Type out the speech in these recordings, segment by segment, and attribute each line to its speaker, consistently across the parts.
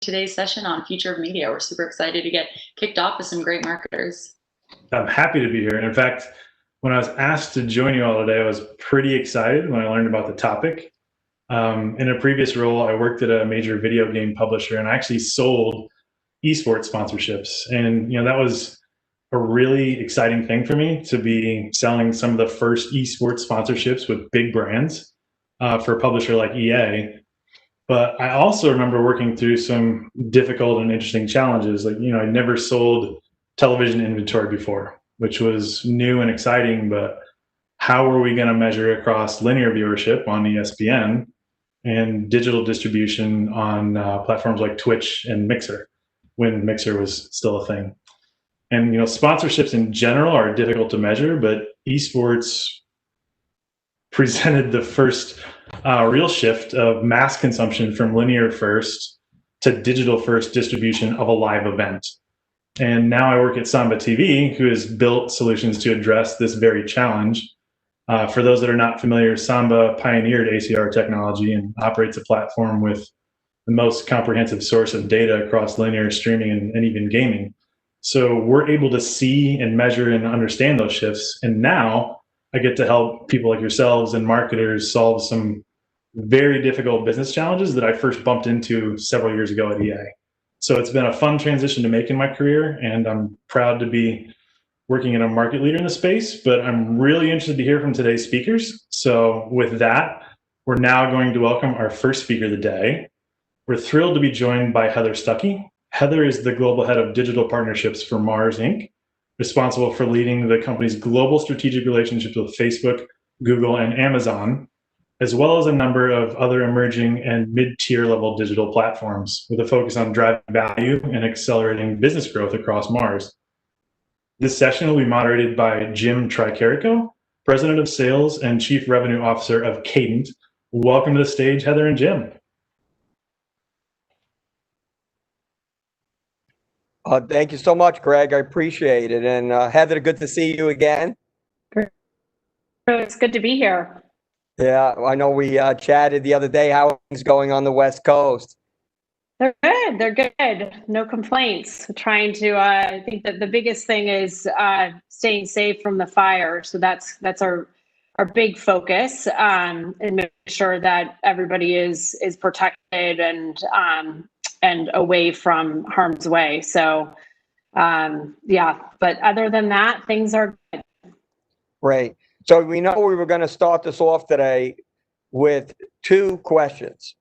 Speaker 1: today's session on future of media. We're super excited to get kicked off with some great marketers.
Speaker 2: I'm happy to be here. And in fact, when I was asked to join you all today, I was pretty excited when I learned about the topic. In a previous role, I worked at a major video game publisher, and I actually sold esports sponsorships. And that was a really exciting thing for me to be selling some of the first esports sponsorships with big brands for a publisher like EA. But I also remember working through some difficult and interesting challenges. Like, I never sold television inventory before, which was new and exciting, but how were we going to measure across linear viewership on ESPN and digital distribution on platforms like Twitch and Mixer, when Mixer was still a thing? And sponsorships in general are difficult to measure, but esports presented the first real shift of mass consumption from linear first to digital first distribution of a live event. And now I work at Samba TV, who has built solutions to address this very challenge. For those that are not familiar, Samba pioneered ACR technology and operates a platform with the most comprehensive source of data across linear streaming and even gaming. So we're able to see and measure and understand those shifts. And now I get to help people like yourselves and marketers solve some very difficult business challenges that I first bumped into several years ago at EA. So it's been a fun transition to make in my career, and I'm proud to be working in a market leader in the space, but I'm really interested to hear from today's speakers. So with that, we're now going to welcome our first speaker of the day. We're thrilled to be joined by Heather Stuckey. Heather is the global head of digital partnerships for Mars Inc., responsible for leading the company's global strategic relationships with Facebook, Google, and Amazon, as well as a number of other emerging and mid-tier level digital platforms with a focus on driving value and accelerating business growth across Mars. This session will be moderated by Jim Tricarico, President of Sales and Chief Revenue Officer of Cadent. Welcome to the stage, Heather and Jim.
Speaker 3: Thank you so much, Greg. I appreciate it. And Heather, good to see you again.
Speaker 4: It's good to be here.
Speaker 3: Yeah, I know we chatted the other day. How are things going on the West Coast?
Speaker 4: They're good. They're good. No complaints. Trying to. I think that the biggest thing is staying safe from the fire. So that's our big focus, and make sure that everybody is protected and away from harm's way. So yeah. But other than that, things are good.
Speaker 3: Great. So we know we were going to start this off today with two questions.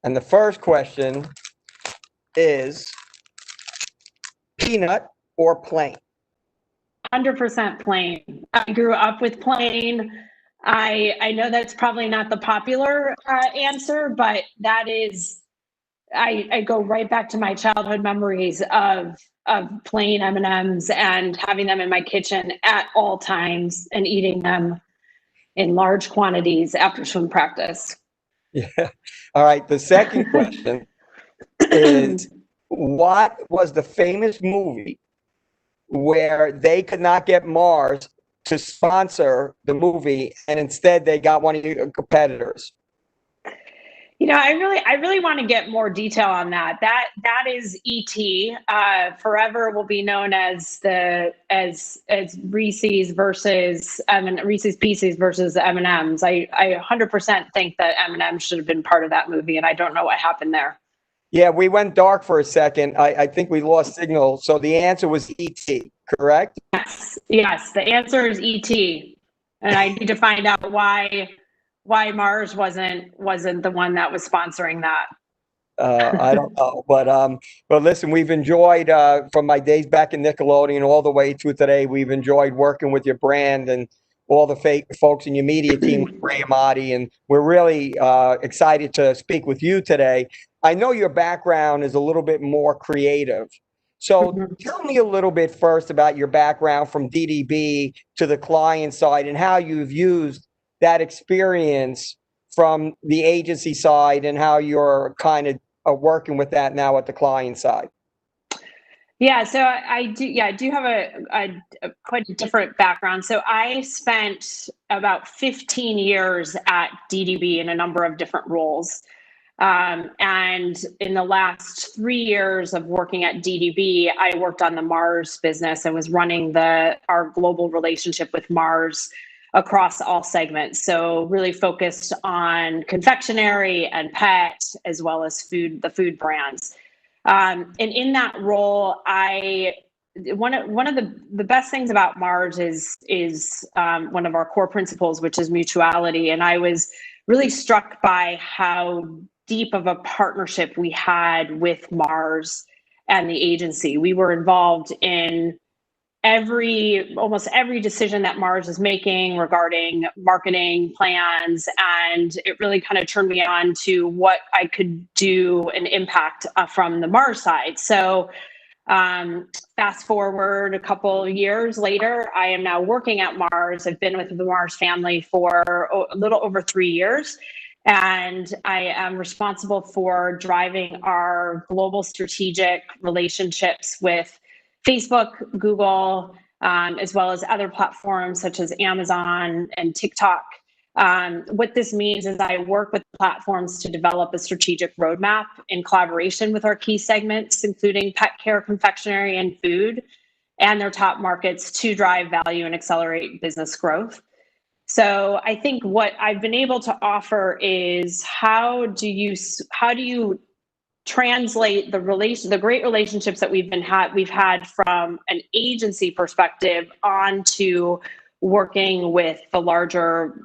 Speaker 3: And the first question is peanut or plain?
Speaker 4: 100% plain. I grew up with plain. I know that's probably not the popular answer, but that is, I go right back to my childhood memories of plain M&Ms and having them in my kitchen at all times and eating them in large quantities after swim practice.
Speaker 3: Yeah. All right. The second question is, what was the famous movie where they could not get Mars to sponsor the and instead they got one of your competitors?
Speaker 4: I really want to get more detail on that. That is E.T. Forever will be known as Reese's versus Reese's Pieces versus M&Ms. I 100% think that M&Ms should have been part of that movie, and I don't know what happened there.
Speaker 3: Yeah, we went dark for a second. I think we lost signal. So the answer was E.T., correct?
Speaker 4: Yes. The answer is E.T. And I need to find out why Mars wasn't the one that was sponsoring that.
Speaker 3: I don't know, but listen, we've enjoyed from my days back in Nickelodeon all the way to today. We've enjoyed working with your brand and all the folks in your media team, Ray and Marty, and we're really excited to speak with you today. I know your background is a little bit more creative. So tell me a little bit first about your background from DDB to the client side and how you've used that experience from the agency side and how you're kind of working with that now at the client side.
Speaker 4: Yeah, so I do have a quite a different background. So I spent about 15 years at DDB in a number of different roles. And in the last 3 years of working at DDB, I worked on the Mars business and was running our global relationship with Mars across all segments. So really focused on confectionery and pet, as well as the food brands. And in that role, one of the best things about Mars is one of our core principles, which is mutuality. And I was really struck by how deep of a partnership we had with Mars and the agency. We were involved in almost every decision that Mars is making regarding marketing plans, and it really kind of turned me on to what I could do and impact from the Mars side. So fast forward a couple of years later, I am now working at Mars. I've been with the Mars family for a little over 3 years. And I am responsible for driving our global strategic relationships with Facebook, Google, as well as other platforms such as Amazon and TikTok. What this means is I work with platforms to develop a strategic roadmap in collaboration with our key segments, including pet care, confectionery, and food, and their top markets to drive value and accelerate business growth. So I think what I've been able to offer is how do you translate the great relationships that we've had from an agency perspective onto working with the larger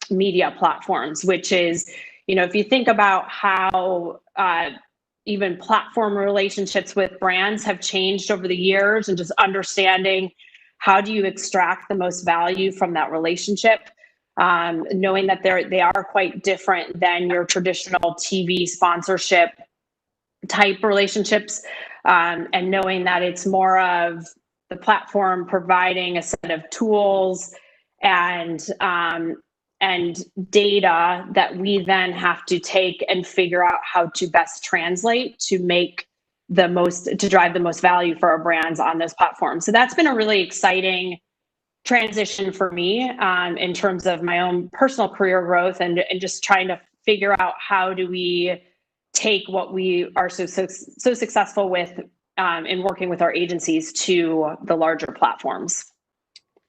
Speaker 4: media platforms, which is, if you think about how even platform relationships with brands have changed over the years, and just understanding how do you extract the most value from that relationship, knowing that they are quite different than your traditional TV sponsorship type relationships, and knowing that it's more of the platform providing a set of tools and data that we then have to take and figure out how to best translate to drive the most value for our brands on those platforms. So that's been a really exciting transition for me in terms of my own personal career growth, and just trying to figure out how do we take what we are so successful with in working with our agencies to the larger platforms.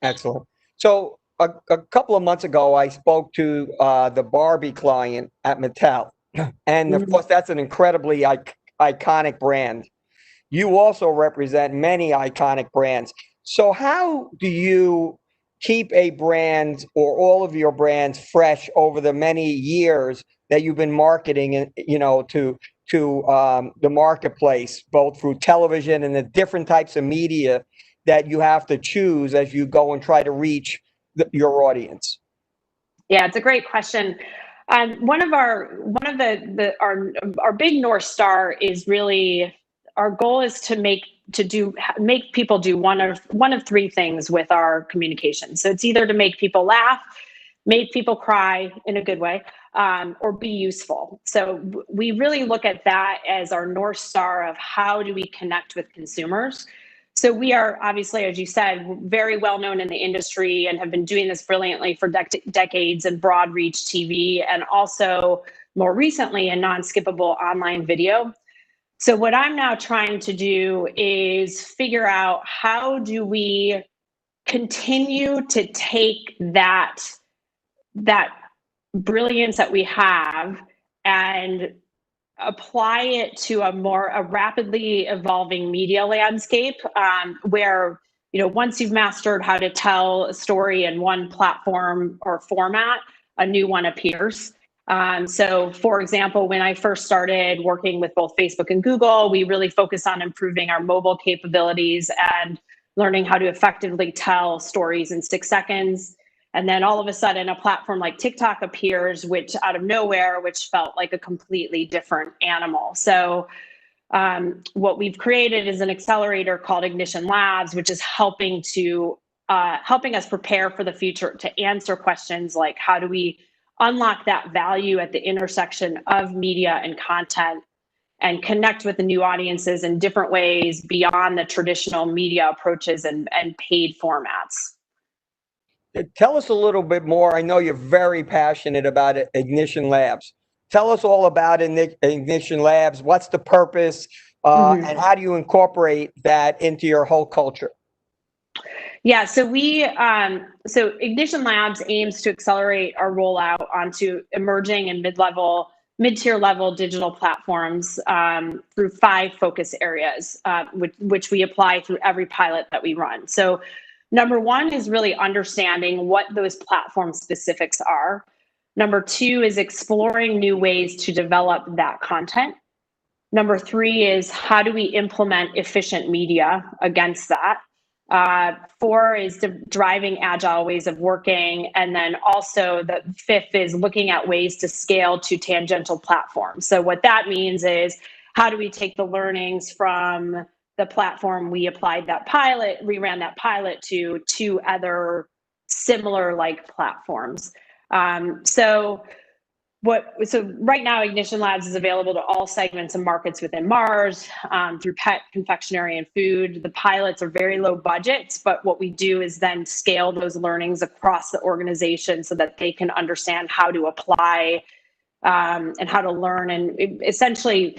Speaker 4: Excellent.
Speaker 3: So a couple of months ago, I spoke to the Barbie client at Mattel. And of course, that's an incredibly iconic brand. You also represent many iconic brands. So how do you keep a brand or all of your brands fresh over the many years that you've been marketing, to the marketplace, both through television and the different types of media that you have to choose as you go and try to reach your audience?
Speaker 4: Yeah, it's a great question. One of our big North Star is really, our goal is to make people do one of three things with our communication. So it's either to make people laugh, make people cry in a good way, or be useful. So we really look at that as our North Star of how do we connect with consumers. So we are obviously, as you said, very well known in the industry and have been doing this brilliantly for decades in broad reach TV, and also more recently in non-skippable online video. So what I'm now trying to do is figure out how do we continue to take that brilliance that we have and apply it to a rapidly evolving media landscape, where, once you've mastered how to tell a story in one platform or format, a new one appears. So for example, when I first started working with both Facebook and Google, we really focused on improving our mobile capabilities and learning how to effectively tell stories in 6 seconds. And then all of a sudden, a platform like TikTok appears, which out of nowhere, which felt like a completely different animal. So what we've created is an accelerator called Ignition Labs, which is helping us prepare for the future to answer questions like, how do we unlock that value at the intersection of media and content, and connect with the new audiences in different ways beyond the traditional media approaches and paid formats.
Speaker 3: Tell us a little bit more. I know you're very passionate about it, Ignition Labs. Tell us all about Ignition Labs. What's the purpose, and how do you incorporate that into your whole culture?
Speaker 4: Yeah, so so Ignition Labs aims to accelerate our rollout onto emerging and mid-tier level digital platforms through 5 focus areas, which we apply through every pilot that we run. So number 1 is really understanding what those platform specifics are. Number 2 is exploring new ways to develop that content. Number 3 is how do we implement efficient media against that? 4 is driving agile ways of working. And then also the 5th is looking at ways to scale to tangential platforms. So what that means is how do we take the learnings from the platform we ran that pilot to 2 other similar like platforms. So right now, Ignition Labs is available to all segments and markets within Mars through pet, confectionery, and food. The pilots are very low budgets, but what we do is then scale those learnings across the organization so that they can understand how to apply and how to learn. And essentially,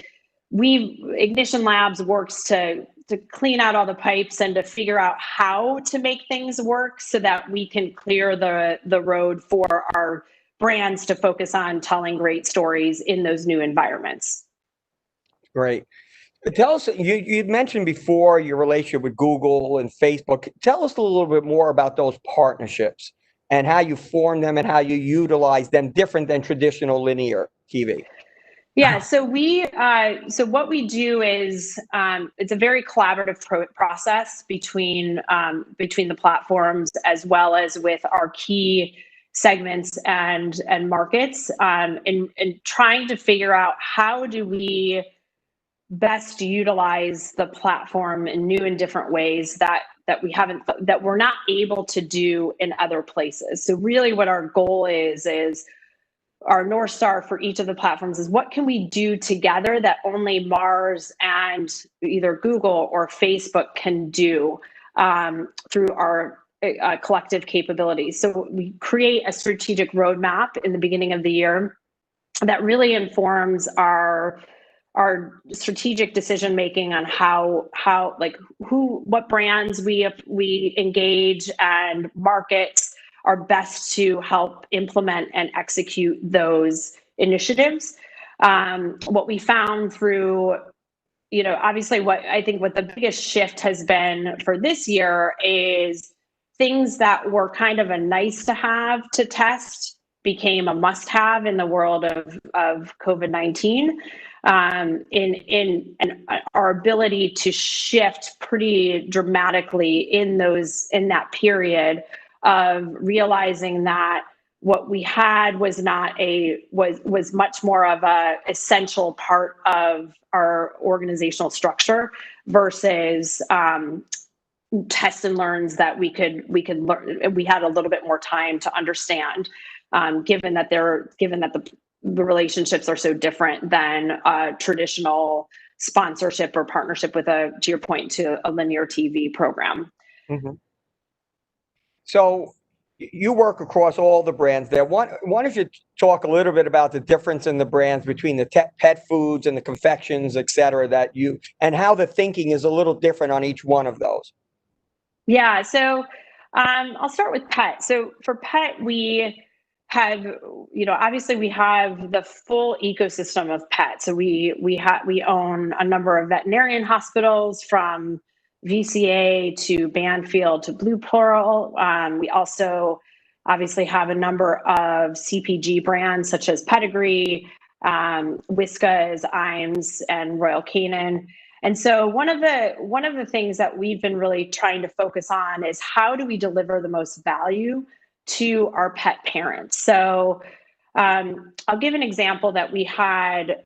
Speaker 4: Ignition Labs works to clean out all the pipes and to figure out how to make things work so that we can clear the road for our brands to focus on telling great stories in those new environments.
Speaker 3: Great. Tell us, you mentioned before your relationship with Google and Facebook. Tell us a little bit more about those partnerships and how you form them and how you utilize them different than traditional linear TV.
Speaker 4: Yeah, so what we do is it's a very collaborative process between the platforms as well as with our key segments and markets, and trying to figure out how do we best utilize the platform in new and different ways that we're not able to do in other places. So really what our goal is our North Star for each of the platforms is what can we do together that only Mars and either Google or Facebook can do through our collective capabilities. So we create a strategic roadmap in the beginning of the year that really informs our strategic decision making on what brands we engage and markets are best to help implement and execute those initiatives. What we found through, obviously what the biggest shift has been for this year is things that were kind of a nice to have to test became a must have in the world of COVID-19. In our ability to shift pretty dramatically in that period of realizing that what we had was much more of a essential part of our organizational structure versus test and learns that we could learn. We had a little bit more time to understand, given that the relationships are so different than a traditional sponsorship or partnership with to your point, to a linear TV program.
Speaker 3: Mm-hmm. So you work across all the brands there. Why don't you talk a little bit about the difference in the brands between the pet foods and the confections, et cetera, and how the thinking is a little different on each one of those?
Speaker 4: Yeah, so I'll start with pet. So for pet, we have, obviously we have the full ecosystem of pet. So we own a number of veterinarian hospitals from VCA to Banfield to Blue Pearl. We also obviously have a number of CPG brands such as Pedigree, Whiskas, Iams, and Royal Canin. And so one of the things that we've been really trying to focus on is how do we deliver the most value to our pet parents. So I'll give an example that we had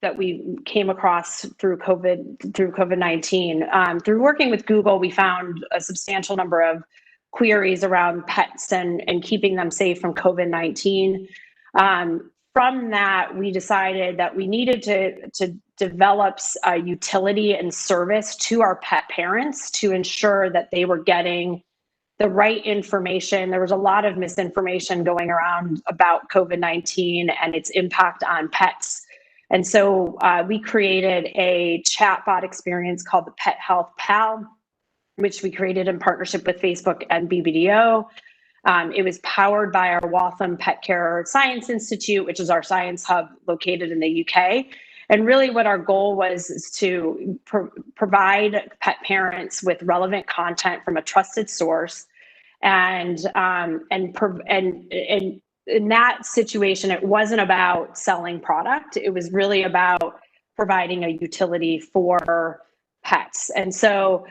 Speaker 4: that we came across through COVID-19. Through working with Google, we found a substantial number of queries around pets and keeping them safe from COVID-19. From that, we decided that we needed to develop a utility and service to our pet parents to ensure that they were getting the right information. There was a lot of misinformation going around about COVID-19 and its impact on pets. And so we created a chatbot experience called the Pet Health Pal, which we created in partnership with Facebook and BBDO. It was powered by our Waltham Pet Care Science Institute, which is our science hub located in the UK. And really what our goal was is to provide pet parents with relevant content from a trusted source. And in that situation, it wasn't about selling product. It was really about providing a utility for pets. And so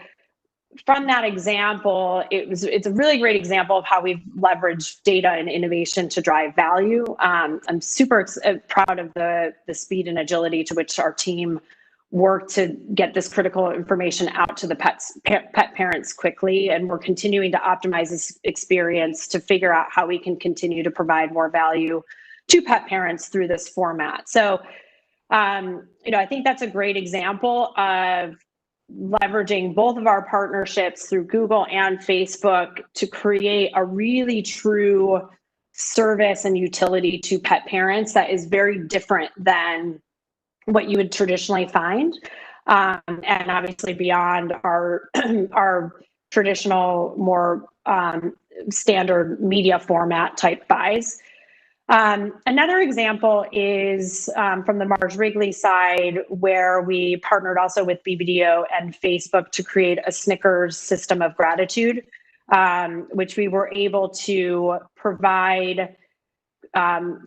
Speaker 4: from that example, it's a really great example of how we've leveraged data and innovation to drive value. I'm super proud of the speed and agility to which our team worked to get this critical information out to the pet parents quickly, and we're continuing to optimize this experience to figure out how we can continue to provide more value to pet parents through this format. So, I think that's a great example of leveraging both of our partnerships through Google and Facebook to create a really true service and utility to pet parents that is very different than what you would traditionally find, and obviously beyond our our traditional, more standard media format type buys. Another example is from the Mars Wrigley side, where we partnered also with BBDO and Facebook to create a Snickers system of gratitude, which we were able to provide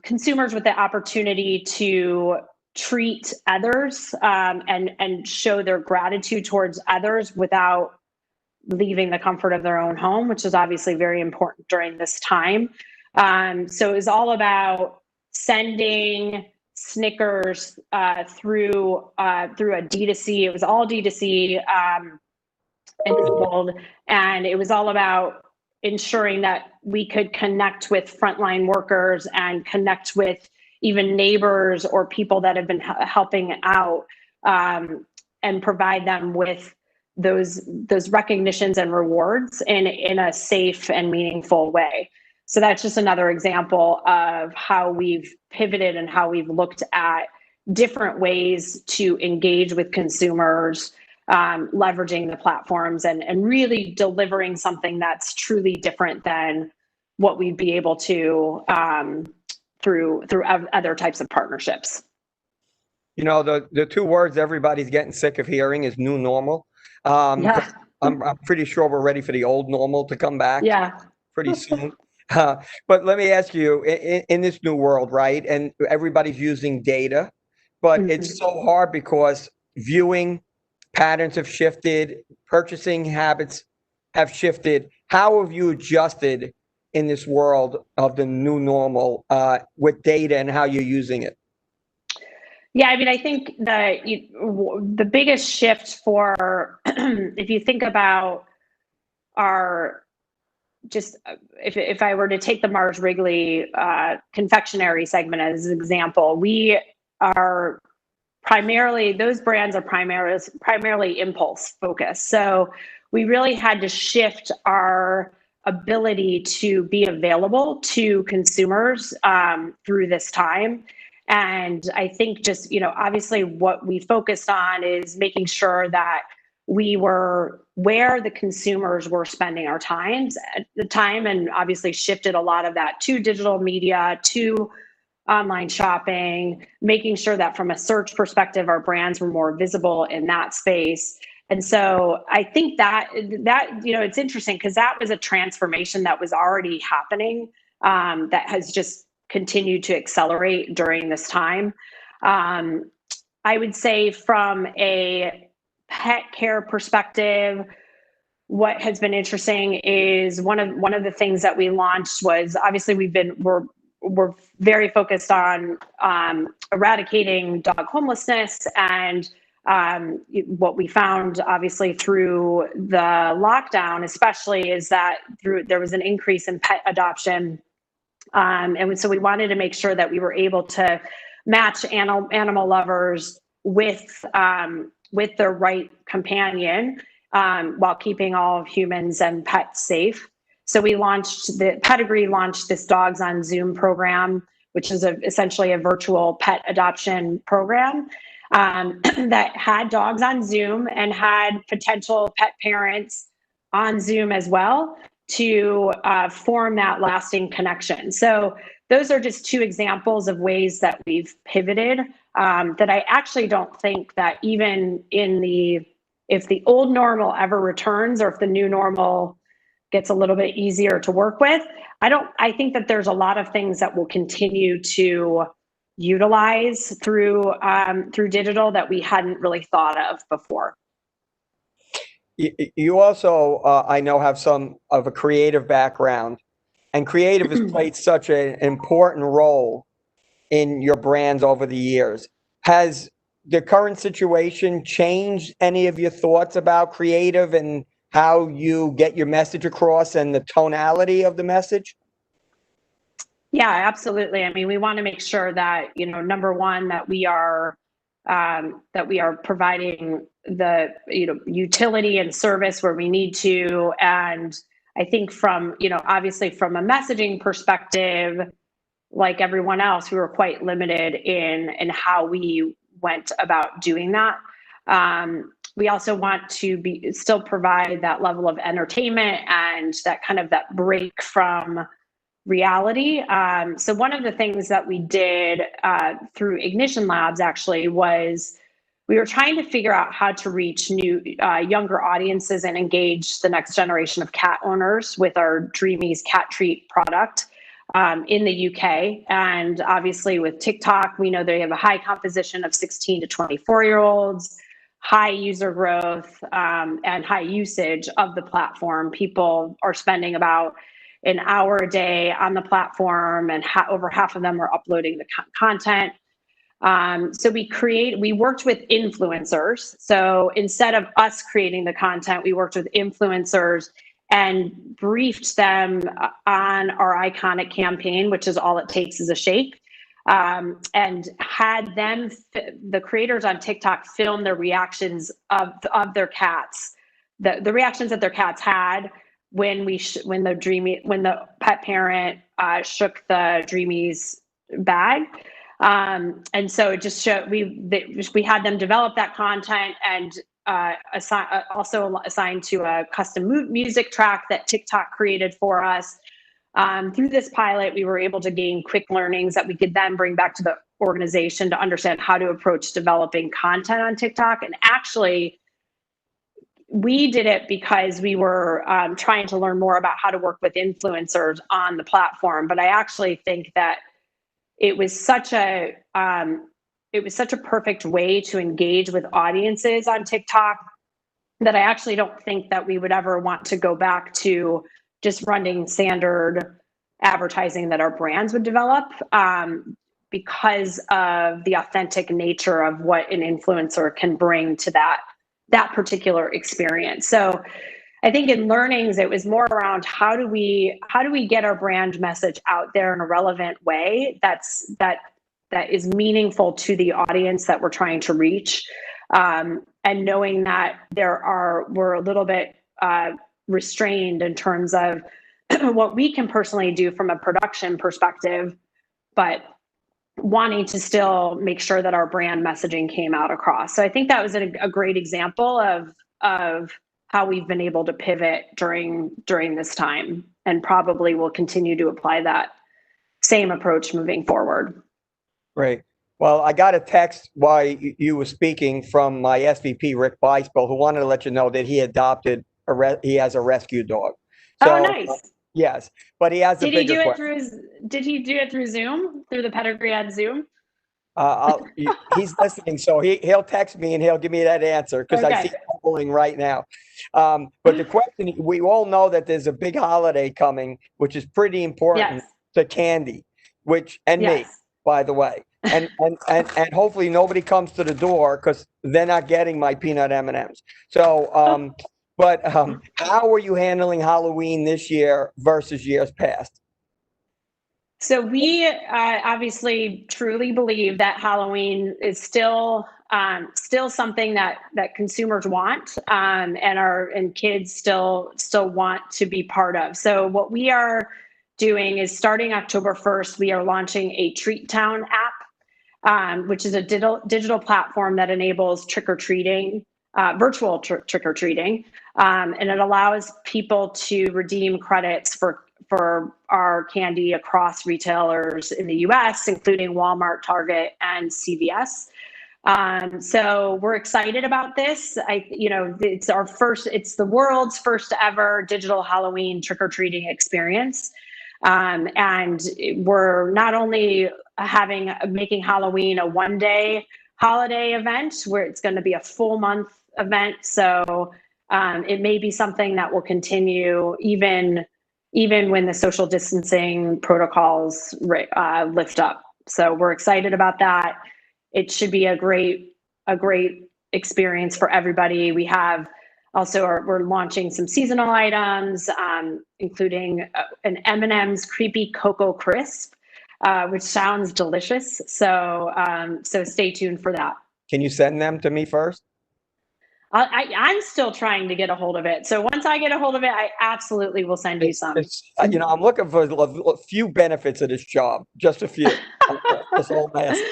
Speaker 4: consumers with the opportunity to treat others and show their gratitude towards others without leaving the comfort of their own home, which is obviously very important during this time. So it was all about sending Snickers through a D2C. It was all D2C enabled, and it was all about ensuring that we could connect with frontline workers and connect with even neighbors or people that have been helping out, and provide them with those recognitions and rewards in a safe and meaningful way. So that's just another example of how we've pivoted and how we've looked at different ways to engage with consumers, leveraging the platforms and really delivering something that's truly different than what we'd be able to through other types of partnerships.
Speaker 3: You know, the two words everybody's getting sick of hearing is new normal.
Speaker 4: Yeah.
Speaker 3: I'm pretty sure we're ready for the old normal to come back.
Speaker 4: Yeah.
Speaker 3: Pretty soon. But let me ask you, in this new world, right? And everybody's using data, but it's so hard because viewing patterns have shifted, purchasing habits have shifted. How have you adjusted in this world of the new normal with data and how you're using it?
Speaker 4: Yeah, I mean, I think that the biggest shift for, if you think about our, just if I were to take the Mars Wrigley confectionery segment as an example, we are those brands are primarily impulse focused. So we really had to shift our ability to be available to consumers through this time. And I think just, obviously what we focused on is making sure that we were where the consumers were spending our times at the time, and obviously shifted a lot of that to digital media, to online shopping, making sure that from a search perspective, our brands were more visible in that space. And so I think that it's interesting because that was a transformation that was already happening, that has just continued to accelerate during this time. I would say from a pet care perspective, what has been interesting is one of the things that we launched was, obviously we're very focused on eradicating dog homelessness, and what we found obviously through the lockdown especially is that there was an increase in pet adoption, and so we wanted to make sure that we were able to match animal lovers with the right companion, while keeping all humans and pets safe. So Pedigree launched this Dogs on Zoom program, which is essentially a virtual pet adoption program that had dogs on Zoom and had potential pet parents on Zoom as well to form that lasting connection. So those are just two examples of ways that we've pivoted that I actually don't think that even if the old normal ever returns, or if the new normal gets a little bit easier to work with, I think that there's a lot of things that we'll continue to utilize through digital that we hadn't really thought of before.
Speaker 3: You also, I know, have some of a creative background, and creative has played such an important role in your brands over the years. Has the current situation changed any of your thoughts about creative and how you get your message across and the tonality of the message?
Speaker 4: Yeah, absolutely. I mean, we want to make sure that, number one, that we are providing the, utility and service where we need to. And I think from, obviously from a messaging perspective, like everyone else, we were quite limited in how we went about doing that. We also want to still provide that level of entertainment and that break from reality. So one of the things that we did through Ignition Labs actually was we were trying to figure out how to reach new, younger audiences and engage the next generation of cat owners with our Dreamies cat treat product in the UK. And obviously with TikTok, we know they have a high composition of 16 to 24-year-olds, high user growth, and high usage of the platform. People are spending about an hour a day on the platform, and over half of them are uploading the content. So we worked with influencers. So instead of us creating the content, we worked with influencers and briefed them on our iconic campaign, which is all it takes is a shake, and had them, the creators on TikTok, film their reactions of their cats, the reactions that their cats had when the pet parent shook the Dreamies bag. And so it just showed we had them develop that content and also assigned to a custom music track that TikTok created for us. Through this pilot, we were able to gain quick learnings that we could then bring back to the organization to understand how to approach developing content on TikTok. And actually, we did it because we were trying to learn more about how to work with influencers on the platform. But I actually think that it was such a perfect way to engage with audiences on TikTok that I actually don't think that we would ever want to go back to just running standard advertising that our brands would develop, because of the authentic nature of what an influencer can bring to that particular experience. So I think in learnings, it was more around how do we get our brand message out there in a relevant way that is meaningful to the audience that we're trying to reach, and knowing that we're a little bit restrained in terms of what we can personally do from a production perspective, but wanting to still make sure that our brand messaging came out across. So I think that was a great example of how we've been able to pivot during this time, and probably will continue to apply that same approach moving forward.
Speaker 3: Great. Well, I got a text while you were speaking from my SVP, Rick Beispel, who wanted to let you know that he adopted he has a rescue dog. So,
Speaker 4: oh, nice.
Speaker 3: Yes, but he has a bigger question.
Speaker 4: Did he do it through Zoom, through the Pedigree on Zoom?
Speaker 3: He's listening, so he'll text me and he'll give me that answer, because I see him calling right now. But the question, we all know that there's a big holiday coming, which is pretty important to Candy, me, by the way. And hopefully nobody comes to the door, because they're not getting my peanut M&Ms. So, but how are you handling Halloween this year versus years past?
Speaker 4: So we obviously truly believe that Halloween is still still something that consumers want, and kids still want to be part of. So what we are doing is, starting October 1st, we are launching a Treat Town app, which is a digital platform that enables trick-or-treating, virtual trick-or-treating, and it allows people to redeem credits for our candy across retailers in the US, including Walmart, Target, and CVS. So we're excited about this. It's the world's first ever digital Halloween trick-or-treating experience. And we're not only making Halloween a one-day holiday event, where it's going to be a full month event. So it may be something that will continue even when the social distancing protocols lift up. So we're excited about that. It should be a great experience for everybody. We have also we're launching some seasonal items, including an M&M's Creepy Cocoa Crisp, which sounds delicious. So stay tuned for that.
Speaker 3: Can you send them to me first?
Speaker 4: I'm still trying to get a hold of it. So once I get a hold of it, I absolutely will send you some.
Speaker 3: I'm looking for a few benefits of this job, just a few. That's all I'm asking.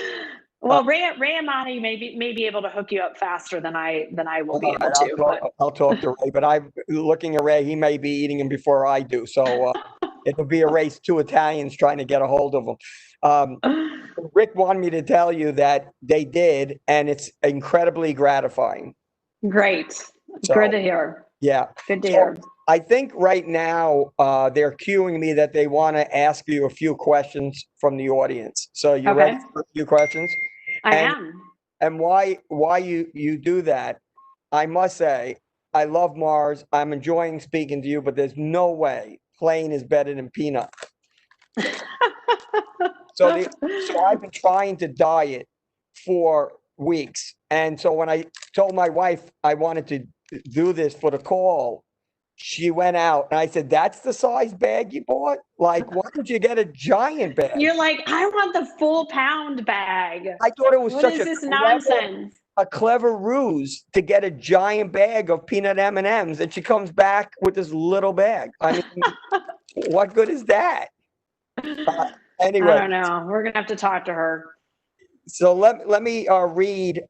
Speaker 4: Well, Ray and Marty may be able to hook you up faster than I will be able to.
Speaker 3: I'll talk to Ray, but I'm looking at Ray. He may be eating him before I do. So it'll be a race, two Italians trying to get a hold of him. Rick wanted me to tell you that they did, and it's incredibly gratifying.
Speaker 4: Great. Good to hear.
Speaker 3: Yeah.
Speaker 4: Good to hear.
Speaker 3: I think right now they're cueing me that they want to ask you a few questions from the audience. So you ready for a few questions?
Speaker 4: I am.
Speaker 3: And why you do that, I must say, I love Mars. I'm enjoying speaking to you, but there's no way plain is better than peanut. So I've been trying to diet for weeks. And so when I told my wife I wanted to do this for the call, she went out and I said, "That's the size bag you bought? Like, why don't you get a giant bag?"
Speaker 4: You're like, "I want the full pound bag."
Speaker 3: I thought it was
Speaker 4: nonsense?
Speaker 3: A clever ruse to get a giant bag of peanut M&Ms, and she comes back with this little bag. I mean, what good is that? Anyway,
Speaker 4: I don't know. We're gonna have to talk to her.
Speaker 3: So let me read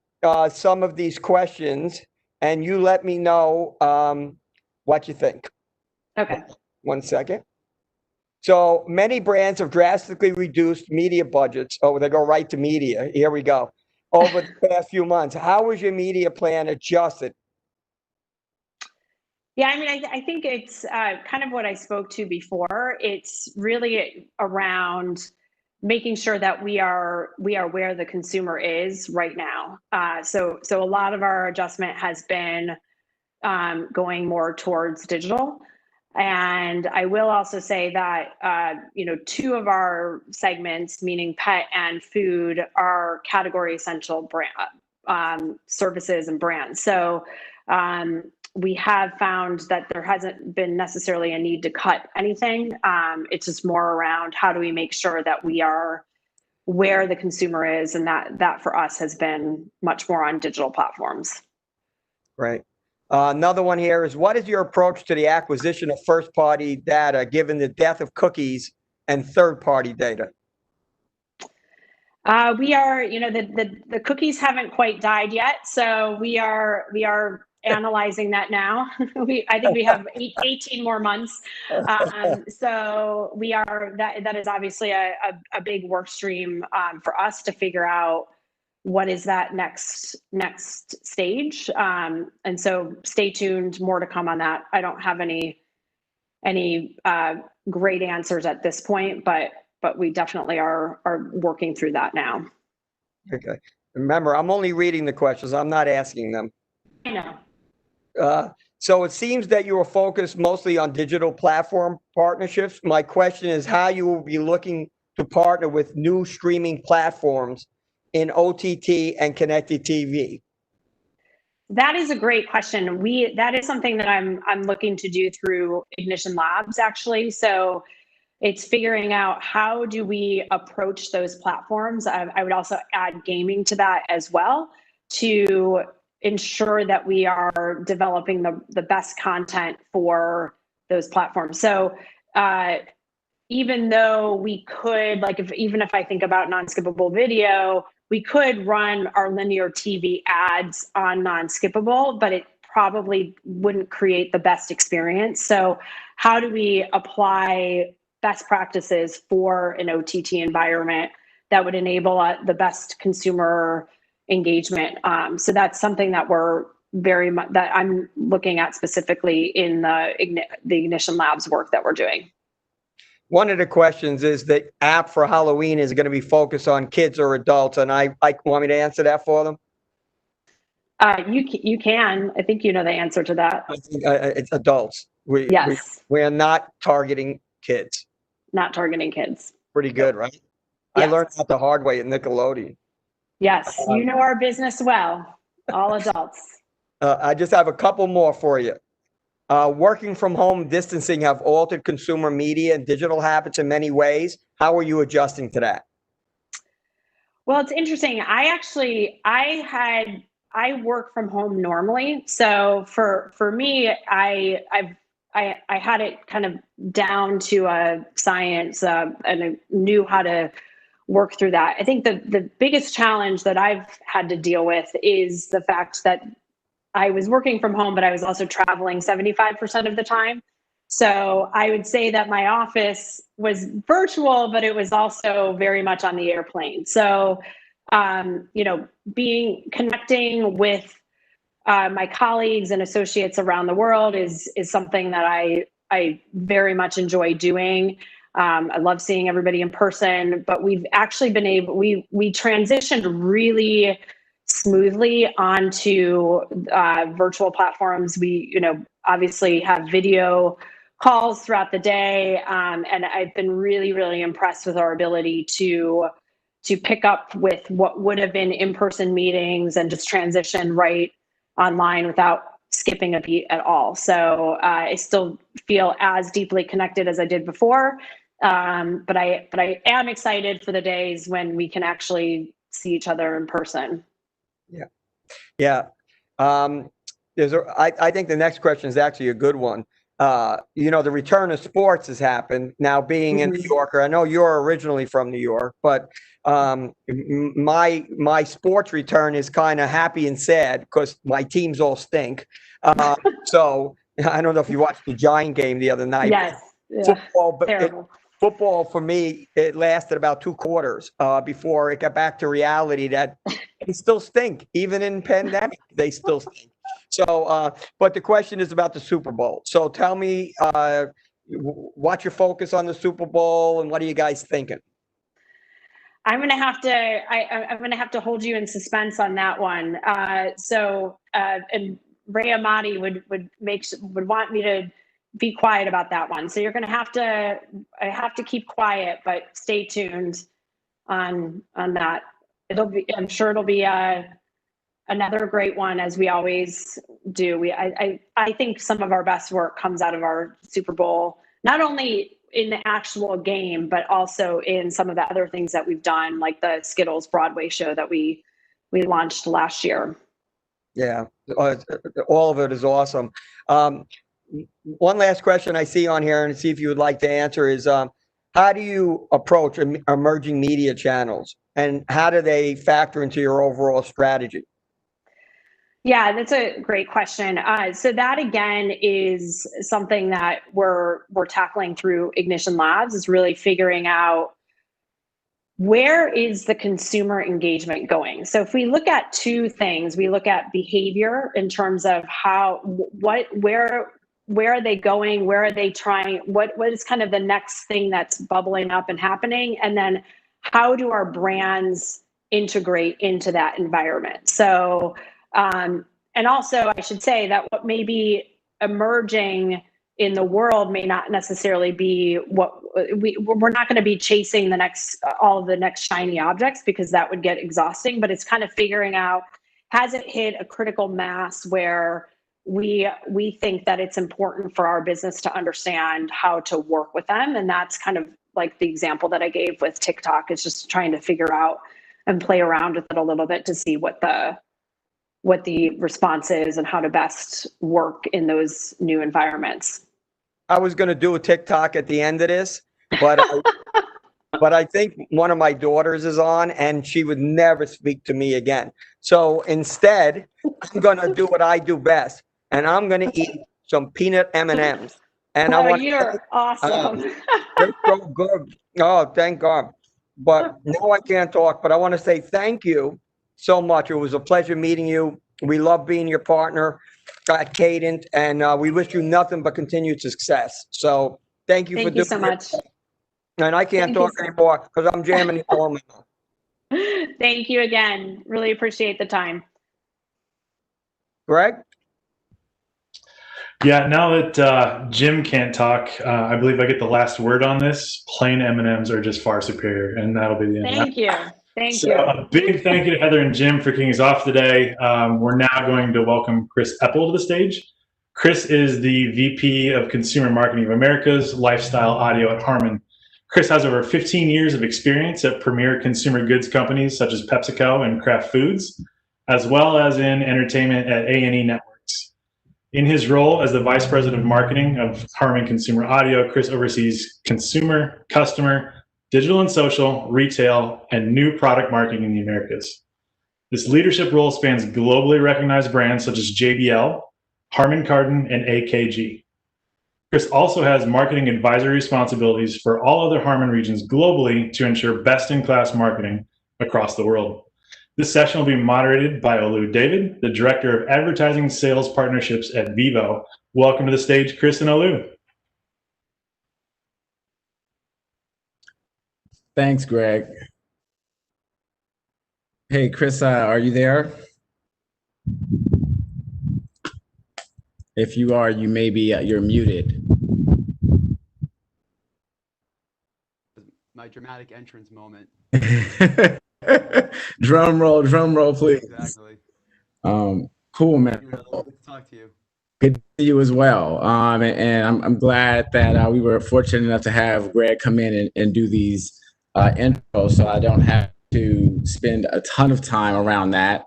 Speaker 3: some of these questions, and you let me know what you think.
Speaker 4: Okay.
Speaker 3: 1 second. So many brands have drastically reduced media budgets. Oh, they go right to media. Here we go. Over the past few months, how was your media plan adjusted?
Speaker 4: Yeah, I mean, I think it's kind of what I spoke to before. It's really around making sure that we are where the consumer is right now. So a lot of our adjustment has been going more towards digital. And I will also say that, two of our segments, meaning pet and food, are category essential brand services and brands. So we have found that there hasn't been necessarily a need to cut anything. It's just more around how do we make sure that we are where the consumer is, and that for us has been much more on digital platforms.
Speaker 3: Right. Another one here is, what is your approach to the acquisition of first-party data, given the death of cookies and third-party data?
Speaker 4: We are, the cookies haven't quite died yet, so we are analyzing that now. I think we have 18 more months. So we are, that is obviously a big work stream for us to figure out what is that next stage. And so stay tuned, more to come on that. I don't have any great answers at this point, but we definitely are working through that now.
Speaker 3: Okay. Remember, I'm only reading the questions. I'm not asking them.
Speaker 4: I know.
Speaker 3: So it seems that you are focused mostly on digital platform partnerships. My question is how you will be looking to partner with new streaming platforms in OTT and connected TV.
Speaker 4: That is a great question. That is something that I'm looking to do through Ignition Labs, actually. So it's figuring out how do we approach those platforms. I would also add gaming to that as well. to ensure that we are developing the best content for those platforms. So even though we could, like, even if I think about non-skippable video, we could run our linear TV ads on non-skippable, but it probably wouldn't create the best experience. So how do we apply best practices for an OTT environment that would enable the best consumer engagement? So that's something that we're very much, that I'm looking at specifically in the Ignition Labs work that we're doing.
Speaker 3: One of the questions is the app for Halloween is going to be focused on kids or adults, and I want me to answer that for them.
Speaker 4: You can. I think you know the answer to that.
Speaker 3: I think it's adults.
Speaker 4: Yes.
Speaker 3: We are not targeting kids.
Speaker 4: Not targeting kids.
Speaker 3: Pretty good, right? Yes. I learned that the hard way at Nickelodeon.
Speaker 4: Yes, you know our business well. All adults.
Speaker 3: I just have a couple more for you. Working from home, distancing have altered consumer media and digital habits in many ways. How are you adjusting to that?
Speaker 4: Well, it's interesting. I work from home normally. So for me, I had it kind of down to a science, and I knew how to work through that. I think the biggest challenge that I've had to deal with is the fact that I was working from home, but I was also traveling 75% of the time. So I would say that my office was virtual, but it was also very much on the airplane. So, connecting with my colleagues and associates around the world is something that I very much enjoy doing. I love seeing everybody in person, but we've actually been we transitioned really smoothly onto virtual platforms. We, obviously have video calls throughout the day. And I've been really, really impressed with our ability to pick up with what would have been in-person meetings and just transition right online without skipping a beat at all. So I still feel as deeply connected as I did before. But I am excited for the days when we can actually see each other in person.
Speaker 3: Yeah. I think the next question is actually a good one. The return of sports has happened. Now, being a New Yorker, I know you're originally from New York, but my sports return is kind of happy and sad because my teams all stink. So I don't know if you watched the Giant game the other night.
Speaker 4: Yes.
Speaker 3: Football, but
Speaker 4: terrible.
Speaker 3: Football for me, it lasted about 2 quarters before it got back to reality that they still stink. Even in pandemic, they still stink. So, but the question is about the Super Bowl. So tell me, what's your focus on the Super Bowl and what are you guys thinking?
Speaker 4: I'm gonna have to hold you in suspense on that one. And Ray Marty would want me to be quiet about that one. So I have to keep quiet, but stay tuned on that. I'm sure it'll be another great one, as we always do. I think some of our best work comes out of our Super Bowl, not only in the actual game, but also in some of the other things that we've done, like the Skittles Broadway show that we launched last year.
Speaker 3: Yeah, all of it is awesome. One last question I see on here, and see if you would like to answer, is how do you approach emerging media channels, and how do they factor into your overall strategy?
Speaker 4: Yeah, that's a great question. So that again is something that we're tackling through Ignition Labs, is really figuring out where is the consumer engagement going. So if we look at two things, we look at behavior in terms of where are they going? Where are they trying? What is kind of the next thing that's bubbling up and happening? And then how do our brands integrate into that environment? So, and also I should say that what may be emerging in the world may not necessarily be what we're not going to be chasing all of the next shiny objects, because that would get exhausting, but it's kind of figuring out, has it hit a critical mass where we think that it's important for our business to understand how to work with them. And that's kind of like the example that I gave with TikTok, is just trying to figure out and play around with it a little bit to see what the what the response is and how to best work in those new environments.
Speaker 3: I was going to do a TikTok at the end of this, but but I think one of my daughters is on, and she would never speak to me again. So instead, I'm going to do what I do best, and I'm going to eat some peanut M&Ms. And I want
Speaker 4: you're awesome.
Speaker 3: they're so good. Oh, thank God. But now I can't talk, but I want to say thank you so much. It was a pleasure meeting you. We love being your partner at Cadent, and we wish you nothing but continued success. So thank you for
Speaker 4: Thank
Speaker 3: doing
Speaker 4: you so much.
Speaker 3: And I can't talk anymore because I'm jamming it home.
Speaker 4: Thank you again. Really appreciate the time.
Speaker 3: Greg?
Speaker 2: Yeah, now that Jim can't talk, I believe I get the last word on this. Plain M&Ms are just far superior, and that'll be the end.
Speaker 4: Thank you. Thank you.
Speaker 2: A big thank you to Heather and Jim for kicking us off today. We're now going to welcome Chris Eppel to the stage. Chris is the VP of Consumer Marketing of Americas Lifestyle Audio at Harman. Chris has over 15 years of experience at premier consumer goods companies such as PepsiCo and Kraft Foods, as well as in entertainment at A&E Networks. In his role as the Vice President of Marketing of Harman Consumer Audio, Chris oversees consumer, customer, digital and social, retail, and new product marketing in the Americas. This leadership role spans globally recognized brands such as JBL, Harman Kardon, and AKG. Chris also has marketing advisory responsibilities for all other Harman regions globally to ensure best-in-class marketing across the world. This session will be moderated by Olu David, the Director of Advertising Sales Partnerships at Vivo. Welcome to the stage, Chris and Olu.
Speaker 5: Thanks, Greg. Hey, Chris, are you there? If you are, you may be, you're muted.
Speaker 6: My dramatic entrance moment.
Speaker 5: Drum roll, please.
Speaker 6: Exactly.
Speaker 5: Cool, man.
Speaker 6: Good to talk to you.
Speaker 5: Good to see you as well. And I'm glad that we were fortunate enough to have Greg come in and do these intros, so I don't have to spend a ton of time around that.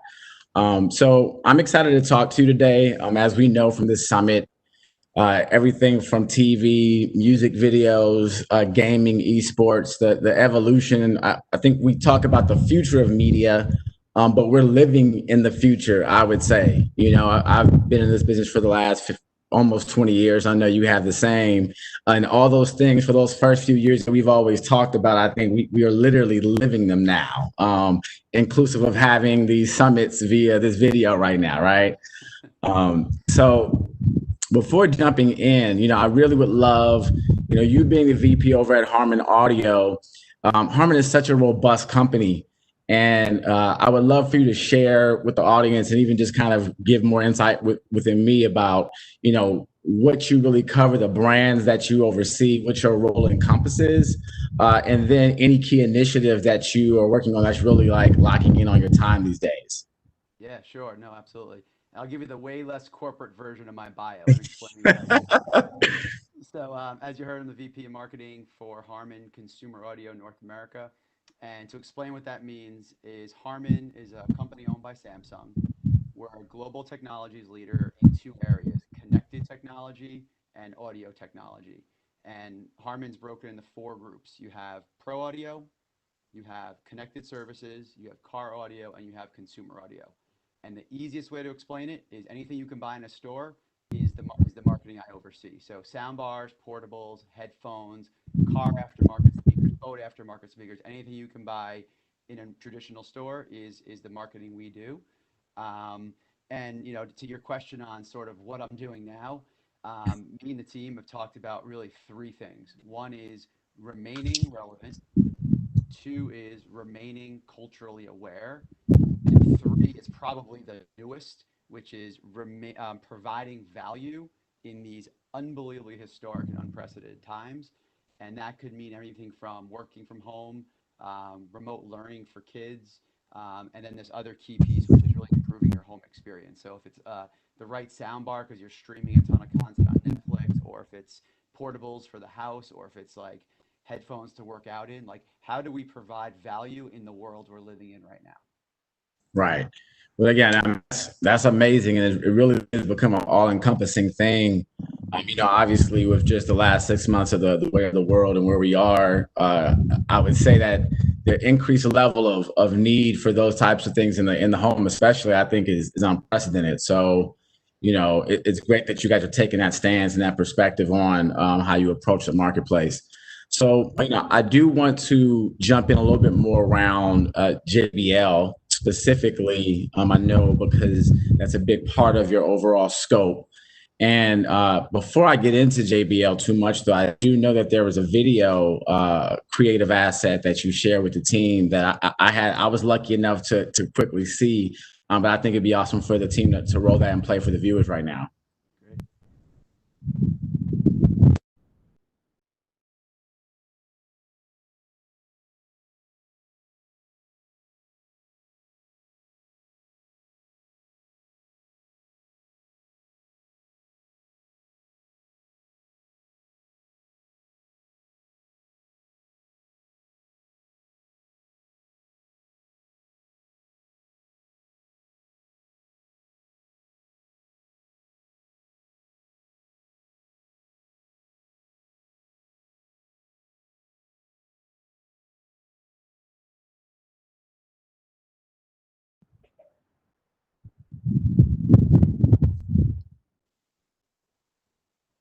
Speaker 5: So I'm excited to talk to you today. As we know from this summit, everything from TV, music videos, gaming, esports, the evolution. I think we talk about the future of media, but we're living in the future, I would say. You know, I've been in this business for the last almost 20 years. I know you have the same. And all those things for those first few years that we've always talked about, I think we are literally living them now, inclusive of having these summits via this video right now, right? So before jumping in, you know, I really would love, you know, you being the VP over at Harman Audio. Harman is such a robust company. And I would love for you to share with the audience and even just kind of give more insight within me about, you know, what you really cover, the brands that you oversee, what your role encompasses, and then any key initiative that you are working on that's really like locking in on your time these days.
Speaker 6: Yeah, sure. No, absolutely. I'll give you the way less corporate version of my bio. Explaining that. So as you heard, I'm the VP of Marketing for Harman Consumer Audio North America. And to explain what that means is Harman is a company owned by Samsung. We're a global technologies leader in two areas, connected technology and audio technology. And Harman's broken into four groups. You have pro audio, you have connected services, you have car audio, and you have consumer audio. And the easiest way to explain it is anything you can buy in a store is the marketing I oversee. So sound bars, portables, headphones, car aftermarket speakers, boat aftermarket speakers, anything you can buy in a traditional store is the marketing we do. And you know, to your question on sort of what I'm doing now, me and the team have talked about really three things. One is remaining relevant. Two is remaining culturally aware. And three is probably the newest, which is providing value in these unbelievably historic and unprecedented times. And that could mean everything from working from home, remote learning for kids, and then this other key piece, which is really improving your home experience. So if it's the right soundbar because you're streaming a ton of content on Netflix, or if it's portables for the house, or if it's like headphones to work out in, like how do we provide value in the world we're living in right now?
Speaker 5: Right. Well, again, that's amazing, and it really has become an all-encompassing thing. Obviously, with just the last 6 months of the way of the world and where we are, I would say that the increased level of need for those types of things in the home, especially, I think is unprecedented. So, it's great that you guys are taking that stance and that perspective on how you approach the marketplace. So, I do want to jump in a little bit more around JBL specifically. I know because that's a big part of your overall scope. And before I get into JBL too much, though, I do know that there was a video creative asset that you shared with the team that I was lucky enough to quickly see. But I think it'd be awesome for the team to roll that and play for the viewers right now.
Speaker 6: Great.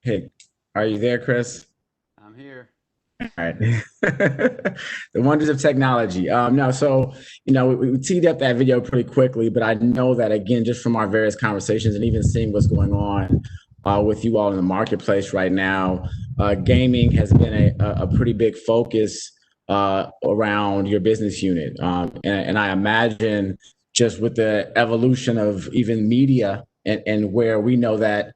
Speaker 5: Hey, are you there, Chris?
Speaker 6: I'm here.
Speaker 5: All right. The wonders of technology. No, so, we teed up that video pretty quickly, but I know that, again, just from our various conversations and even seeing what's going on with you all in the marketplace right now, gaming has been a pretty big focus around your business unit. And I imagine just with the evolution of even media and where we know that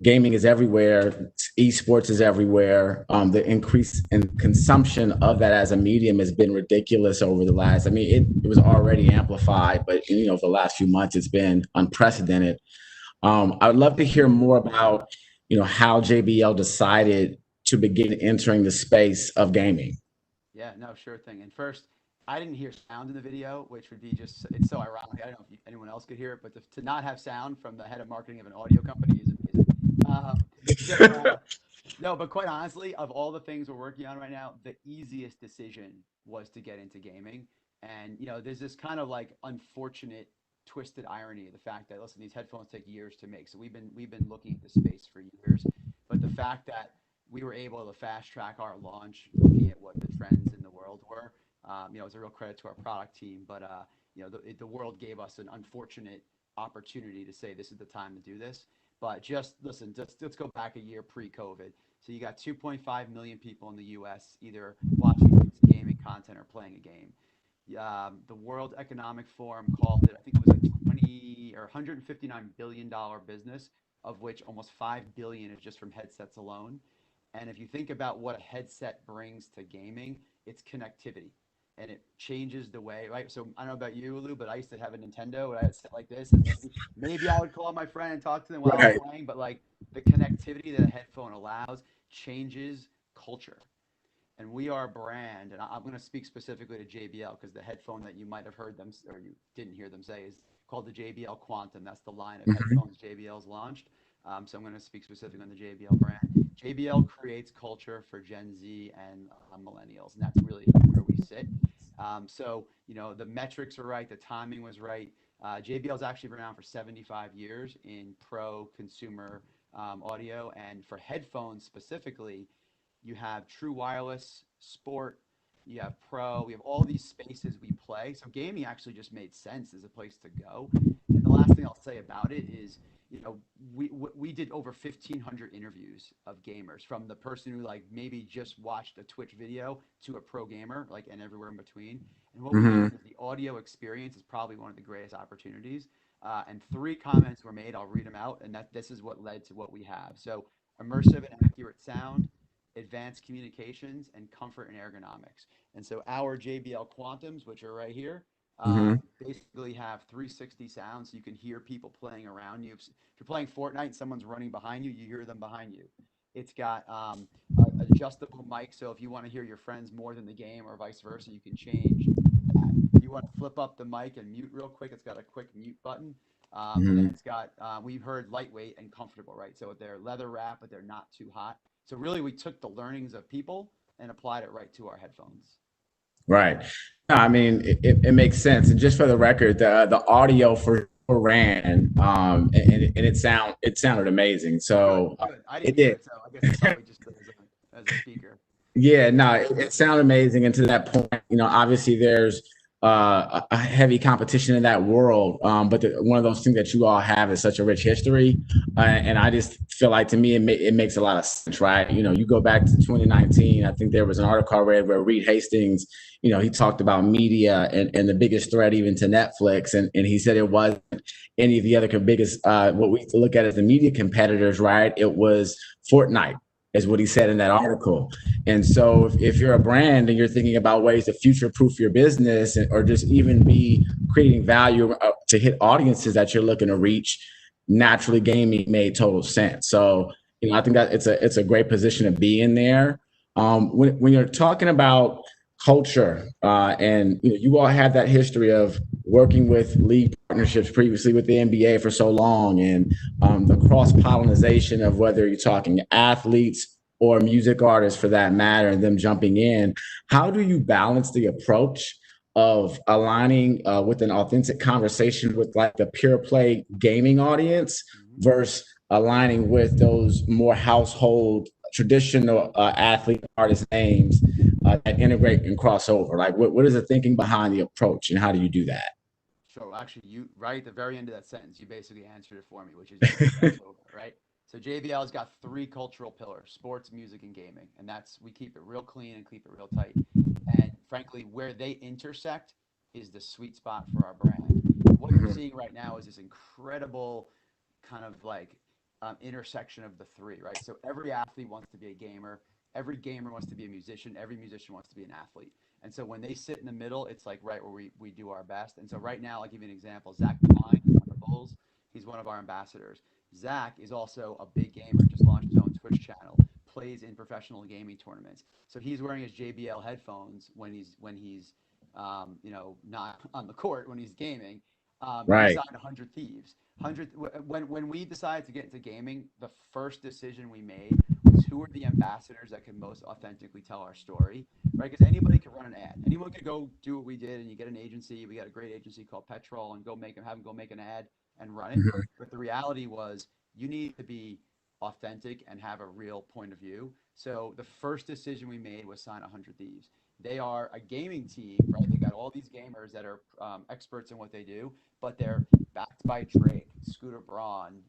Speaker 5: gaming is everywhere, esports is everywhere. The increase in consumption of that as a medium has been ridiculous over the last. It was already amplified, but for the last few months, it's been unprecedented. I would love to hear more about how JBL decided to begin entering the space of gaming.
Speaker 6: Yeah, no, sure thing. And first, I didn't hear sound in the video, which would be it's so ironic. I don't know if anyone else could hear it, but to not have sound from the head of marketing of an audio company is amazing. No, but quite honestly, of all the things we're working on right now, the easiest decision was to get into gaming. And, there's this kind of like unfortunate twisted irony of the fact that, listen, these headphones take years to make. So we've been looking at the space for years, but the fact that we were able to fast track our launch, looking at what the trends in the world were, it's a real credit to our product team. But the world gave us an unfortunate opportunity to say this is the time to do this. But just listen, let's go back a year pre-COVID. So you got 2.5 million people in the U.S. either watching gaming content or playing a game. The World Economic Forum called it, I think it was like 20 or 159 billion-dollar business, of which almost 5 billion is just from headsets alone. And if you think about what a headset brings to gaming, it's connectivity. And it changes the way, right? So I don't know about you, Lou, but I used to have a Nintendo and I had a set like this, and maybe I would call my friend and talk to them while I was playing, but like the connectivity that a headphone allows changes culture. And we are a brand, and I'm going to speak specifically to JBL because the headphone that you might have heard them or you didn't hear them say is called the JBL Quantum. That's the line of headphones JBL's launched. So I'm going to speak specifically on the JBL brand. JBL creates culture for Gen Z and millennials, and that's really where we sit. The metrics are right, the timing was right. JBL's actually been around for 75 years in pro consumer audio, and for headphones specifically, you have true wireless, sport, you have pro, we have all these spaces we play. So gaming actually just made sense as a place to go. And the last thing I'll say about it is, we did over 1,500 interviews of gamers, from the person who like maybe just watched a Twitch video to a pro gamer, like, and everywhere in between. And what we found is the audio experience is probably one of the greatest opportunities. And 3 comments were made. I'll read them out, and this is what led to what we have. So immersive and accurate sound, advanced communications, and comfort and ergonomics. And so our JBL Quantums, which are right here, basically have 360 sound, so you can hear people playing around you. If you're playing Fortnite and someone's running behind you, you hear them behind you. It's got an adjustable mic, so if you want to hear your friends more than the game or vice versa, you can change that. You want to flip up the mic and mute real quick, it's got a quick mute button.
Speaker 5: Mm-hmm.
Speaker 6: And then it's got, we've heard lightweight and comfortable, right? So they're leather wrap, but they're not too hot. So really we took the learnings of people and applied it right to our headphones.
Speaker 5: Right. No, I mean, it makes sense. And just for the record, the audio for ran, and it sounded amazing. So
Speaker 6: good. I
Speaker 5: it
Speaker 6: didn't hear
Speaker 5: did.
Speaker 6: it, so I guess it's probably just as a speaker.
Speaker 5: Yeah, no, it sounded amazing. And to that point, obviously there's a heavy competition in that world. But one of those things that you all have is such a rich history. And I just feel like, to me, it makes a lot of sense, right? You go back to 2019, I think there was an article I read where Reed Hastings, he talked about media and the biggest threat even to Netflix. And he said it wasn't any of the other biggest, what we look at as the media competitors, right? It was Fortnite, is what he said in that article. And so if you're a brand and you're thinking about ways to future-proof your business, or just even be creating value to hit audiences that you're looking to reach, naturally gaming made total sense. So, I think that it's a great position to be in there. When you're talking about culture, and you all have that history of working with league partnerships previously with the NBA for so long, and the cross-pollination of whether you're talking athletes or music artists for that matter, and them jumping in, how do you balance the approach of aligning with an authentic conversation with like the pure play gaming audience versus aligning with those more household traditional athlete artist names that integrate and cross over? Like, what is the thinking behind the approach, and how do you do that?
Speaker 6: So actually, you right at the very end of that sentence, you basically answered it for me, which is right. So JBL's got 3 cultural pillars: sports, music, and gaming, and we keep it real clean and keep it real tight. And frankly, where they intersect is the sweet spot for our brand. What you're seeing right now is this incredible kind of like intersection of the 3, right? So every athlete wants to be a gamer, every gamer wants to be a musician, every musician wants to be an athlete. And so when they sit in the middle, it's like right where we do our best. And so right now, I'll give you an example. Zach Devine on the Bulls, he's one of our ambassadors. Zach is also a big gamer, just launched his own Twitch channel, plays in professional gaming tournaments. So he's wearing his JBL headphones when he's not on the court, when he's gaming.
Speaker 5: Right.
Speaker 6: He signed 100 Thieves. When we decided to get into gaming, the first decision we made was who are the ambassadors that can most authentically tell our story, right? Because anybody could run an ad. Anyone could go do what we did, and you get an agency. We got a great agency called Petrol, and have them go make an ad and run it. But the reality was you need to be authentic and have a real point of view. So the first decision we made was sign 100 Thieves. They are a gaming team, right? They got all these gamers that are experts in what they do, but they're backed by Drake, Scooter Braun,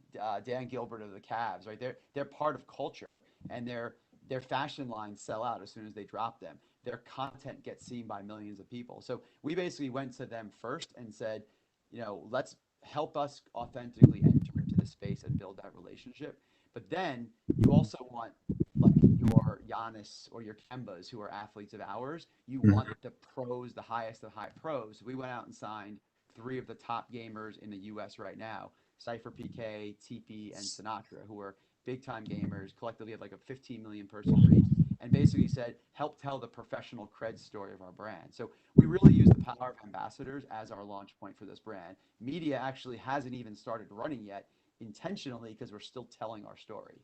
Speaker 6: Dan Gilbert of the Cavs, right? They're part of culture, and their fashion lines sell out as soon as they drop them. Their content gets seen by millions of people. So we basically went to them first and said, let's help us authentically enter into the space and build that relationship. But then you also want like your Giannis or your Kembas, who are athletes of ours. You want the pros, the highest of high pros. We went out and signed 3 of the top gamers in the U.S. right now: Cypher PK, TP, and Sinatra, who are big-time gamers. Collectively have like a 15 million person reach, and basically said, help tell the professional cred story of our brand. So we really use the power of ambassadors as our launch point for this brand. Media actually hasn't even started running yet, intentionally, because we're still telling our story.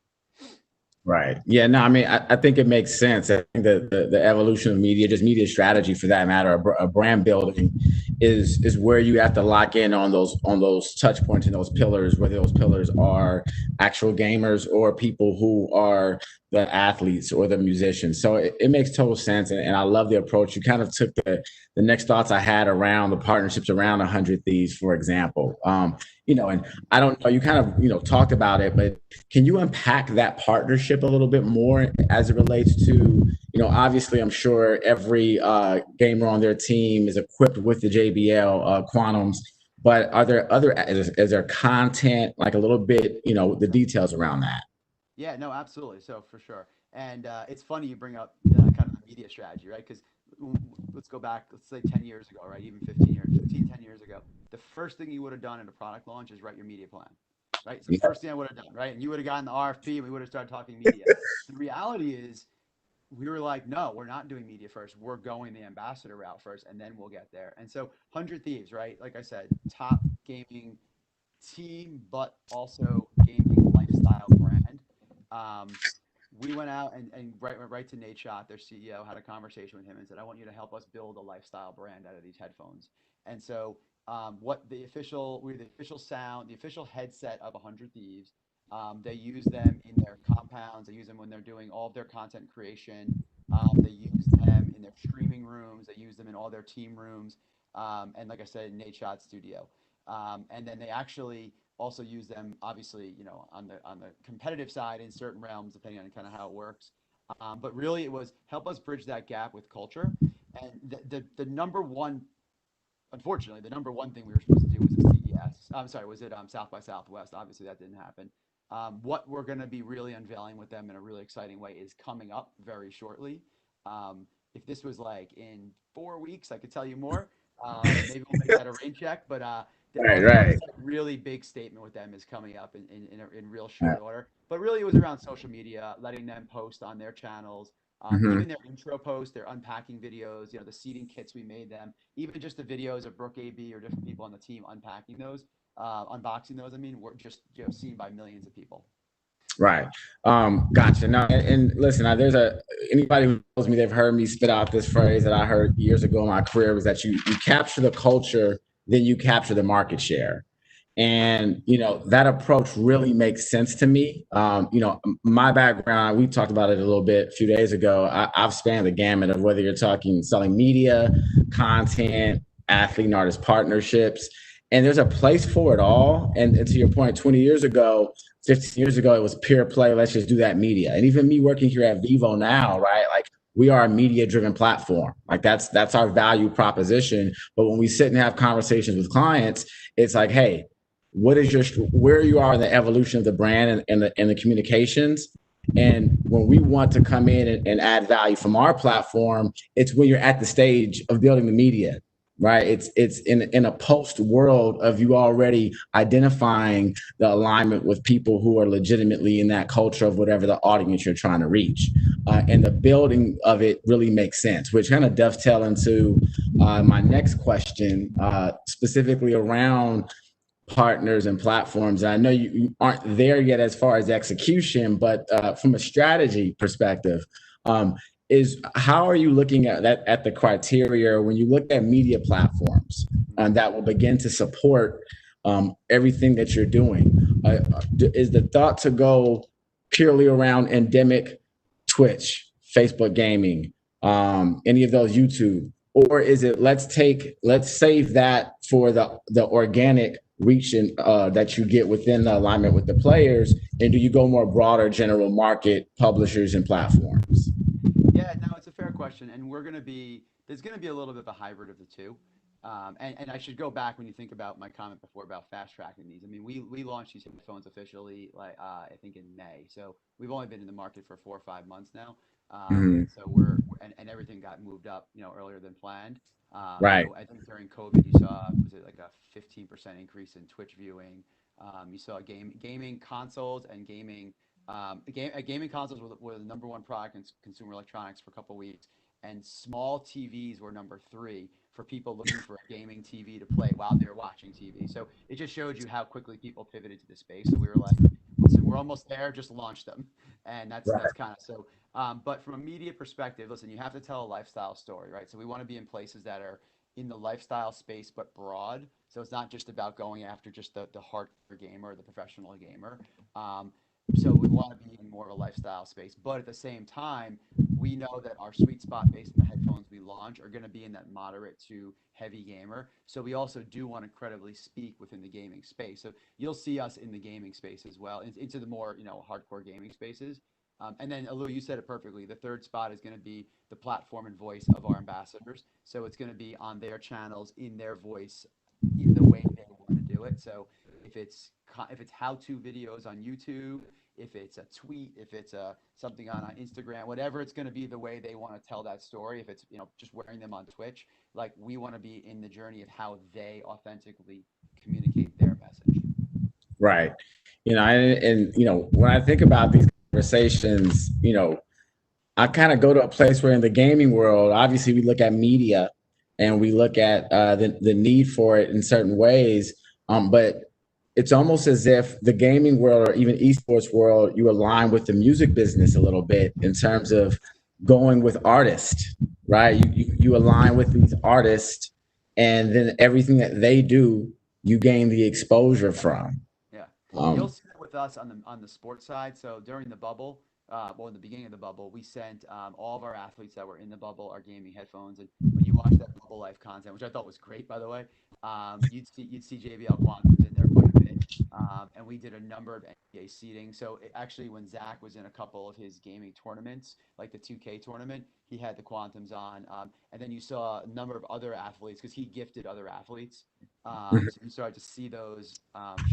Speaker 5: Right. Yeah. No, I mean, I think it makes sense. I think the evolution of media, just media strategy for that matter, a brand building is where you have to lock in on those touch points and those pillars, whether those pillars are actual gamers or people who are the athletes or the musicians. So it makes total sense. And I love the approach. You kind of took the next thoughts I had around the partnerships around 100 Thieves, for example. And I don't know, you kind of, talked about it, but can you unpack that partnership a little bit more as it relates to, obviously I'm sure every gamer on their team is equipped with the JBL Quantums, but are there is there content, like a little bit, the details around that?
Speaker 6: Yeah, no, absolutely. So for sure. And it's funny you bring up kind of the media strategy, right? Because let's go back, let's say 10 years ago, right? Even 10 years ago. The first thing you would have done in a product launch is write your media plan, right? It's the first thing I would have done, right? And you would have gotten the RFP and we would have started talking media. The reality is we were like, no, we're not doing media first. We're going the ambassador route first, and then we'll get there. And so 100 Thieves, right? Like I said, top gaming team, but also gaming lifestyle brand. We went out and went right to Nate Schott, their CEO, had a conversation with him and said, I want you to help us build a lifestyle brand out of these headphones. And so we're the official sound, the official headset of 100 Thieves. They use them in their compounds. They use them when they're doing all of their content creation. They use them in their streaming rooms. They use them in all their team rooms. And like I said, Nate Schott's studio. And then they actually also use them, obviously, on the competitive side in certain realms, depending on kind of how it works. But really, it was help us bridge that gap with culture. And the number one, unfortunately, the number one thing we were supposed to do was the CES. I'm sorry, was it South by Southwest? Obviously, that didn't happen. What we're going to be really unveiling with them in a really exciting way is coming up very shortly. If this was like in 4 weeks, I could tell you more. Maybe we'll make that a rain check, but
Speaker 5: Right.
Speaker 6: really big statement with them is coming up in real short order. But really, it was around social media, letting them post on their channels, even their intro posts, their unpacking videos, the seating kits we made them, even just the videos of Brooke AB or different people on the team unpacking those, unboxing those. I mean, were just seen by millions of people.
Speaker 5: Right. Gotcha. Now, and listen, there's anybody who knows me, they've heard me spit out this phrase that I heard years ago in my career, was that you capture the culture, then you capture the market share. And, that approach really makes sense to me. My background, we talked about it a little bit a few days ago. I've spanned the gamut of whether you're talking selling media, content, athlete and artist partnerships, and there's a place for it all. And to your point, 20 years ago, 15 years ago, it was pure play. Let's just do that media. And even me working here at Vivo now, right? Like, we are a media driven platform. Like that's our value proposition. But when we sit and have conversations with clients, it's like, hey, what is where you are in the evolution of the brand and the communications. And when we want to come in and add value from our platform, it's when you're at the stage of building the media, right? It's in a post world of you already identifying the alignment with people who are legitimately in that culture of whatever the audience you're trying to reach. And the building of it really makes sense, which kind of dovetail into my next question, specifically around partners and platforms. And I know you aren't there yet as far as execution, but from a strategy perspective, is how are you looking at that, at the criteria when you look at media platforms that will begin to support everything that you're doing? Is the thought to go purely around endemic Twitch, Facebook gaming, any of those, YouTube? Or is it let's save that for the organic reach that you get within the alignment with the players? And do you go more broader general market publishers and platforms?
Speaker 6: Yeah, no, it's a fair question. And there's going to be a little bit of a hybrid of the two. And I should go back when you think about my comment before about fast tracking these. I mean, we launched these headphones officially, I think in May. So we've only been in the market for 4 or 5 months now. So and everything got moved up, earlier than planned.
Speaker 5: Right.
Speaker 6: I think during COVID, you saw, was it like a 15% increase in Twitch viewing? You saw gaming consoles and gaming consoles were the number one product in consumer electronics for a couple of weeks, and small TVs were number 3 for people looking for a gaming TV to play while they're watching TV. So it just showed you how quickly people pivoted to the space. So we were like, listen, we're almost there, just launch them. And that's kind of so. But from a media perspective, listen, you have to tell a lifestyle story, right? So we want to be in places that are in the lifestyle space, but broad. So it's not just about going after just the hardcore gamer or the professional gamer. So we want to be in more of a lifestyle space, but at the same time, we know that our sweet spot based on the headphones we launch are going to be in that moderate to heavy gamer. So we also do want to credibly speak within the gaming space. So you'll see us in the gaming space as well, into the more, hardcore gaming spaces. And then, Alu, you said it perfectly. The third spot is going to be the platform and voice of our ambassadors. So it's going to be on their channels, in their voice, in the way they want to do it. So if it's how-to videos on YouTube, if it's a tweet, if it's something on Instagram, whatever it's going to be, the way they want to tell that story. If it's just wearing them on Twitch, like, we want to be in the journey of how they authentically communicate their message.
Speaker 5: Right. And when I think about these conversations, I kind of go to a place where in the gaming world, obviously we look at media and we look at the need for it in certain ways. But it's almost as if the gaming world or even esports world, you align with the music business a little bit in terms of going with artists, right? You align with these artists, and then everything that they do, you gain the exposure from.
Speaker 6: Yeah, you'll see that with us on the sports side. So during the bubble, well, in the beginning of the bubble, we sent all of our athletes that were in the bubble our gaming headphones. And when you watch that bubble life content, which I thought was great, by the way, you'd see JBL Quantums in there quite a bit. And we did a number of NBA seeding. So actually, when Zach was in a couple of his gaming tournaments, like the 2K tournament, he had the Quantums on. And then you saw a number of other athletes because he gifted other athletes. So you started to see those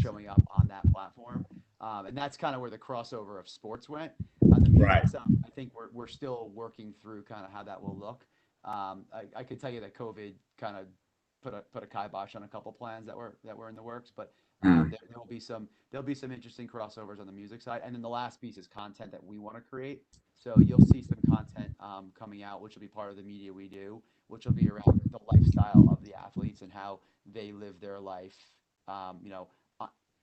Speaker 6: showing up on that platform. And that's kind of where the crossover of sports went. On the music side, I think we're still working through kind of how that will look. I could tell you that COVID kind of put a kibosh on a couple plans that were in the works, but there'll be some interesting crossovers on the music side. And then the last piece is content that we want to create. So you'll see some content coming out, which will be part of the media we do, which will be around the lifestyle of the athletes and how they live their life,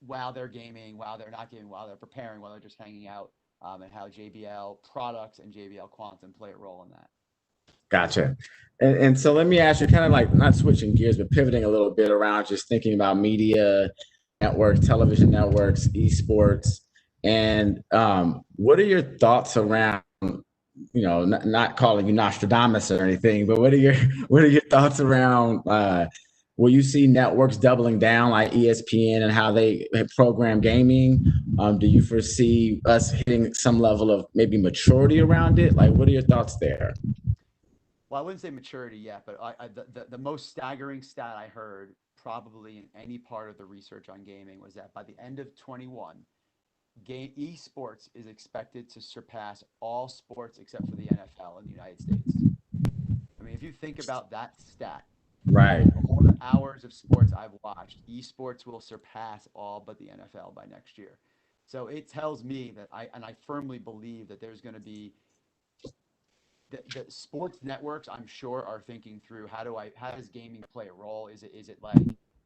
Speaker 6: while they're gaming, while they're not gaming, while they're preparing, while they're just hanging out, and how JBL products and JBL Quantum play a role in that.
Speaker 5: Gotcha. And so let me ask you, kind of like not switching gears, but pivoting a little bit around just thinking about media networks, television networks, esports, and what are your thoughts around, not calling you Nostradamus or anything, but what are your thoughts around will you see networks doubling down like ESPN and how they program gaming? Do you foresee us hitting some level of maybe maturity around it? Like, what are your thoughts there?
Speaker 6: Well, I wouldn't say maturity yet, but the most staggering stat I heard probably in any part of the research on gaming was that by the end of 21, esports is expected to surpass all sports except for the NFL in the United States. I mean, if you think about that stat,
Speaker 5: right,
Speaker 6: all the hours of sports I've watched, esports will surpass all but the NFL by next year. So it tells me that I firmly believe that there's going to be the sports networks, I'm sure, are thinking through how does gaming play a role? Is it like,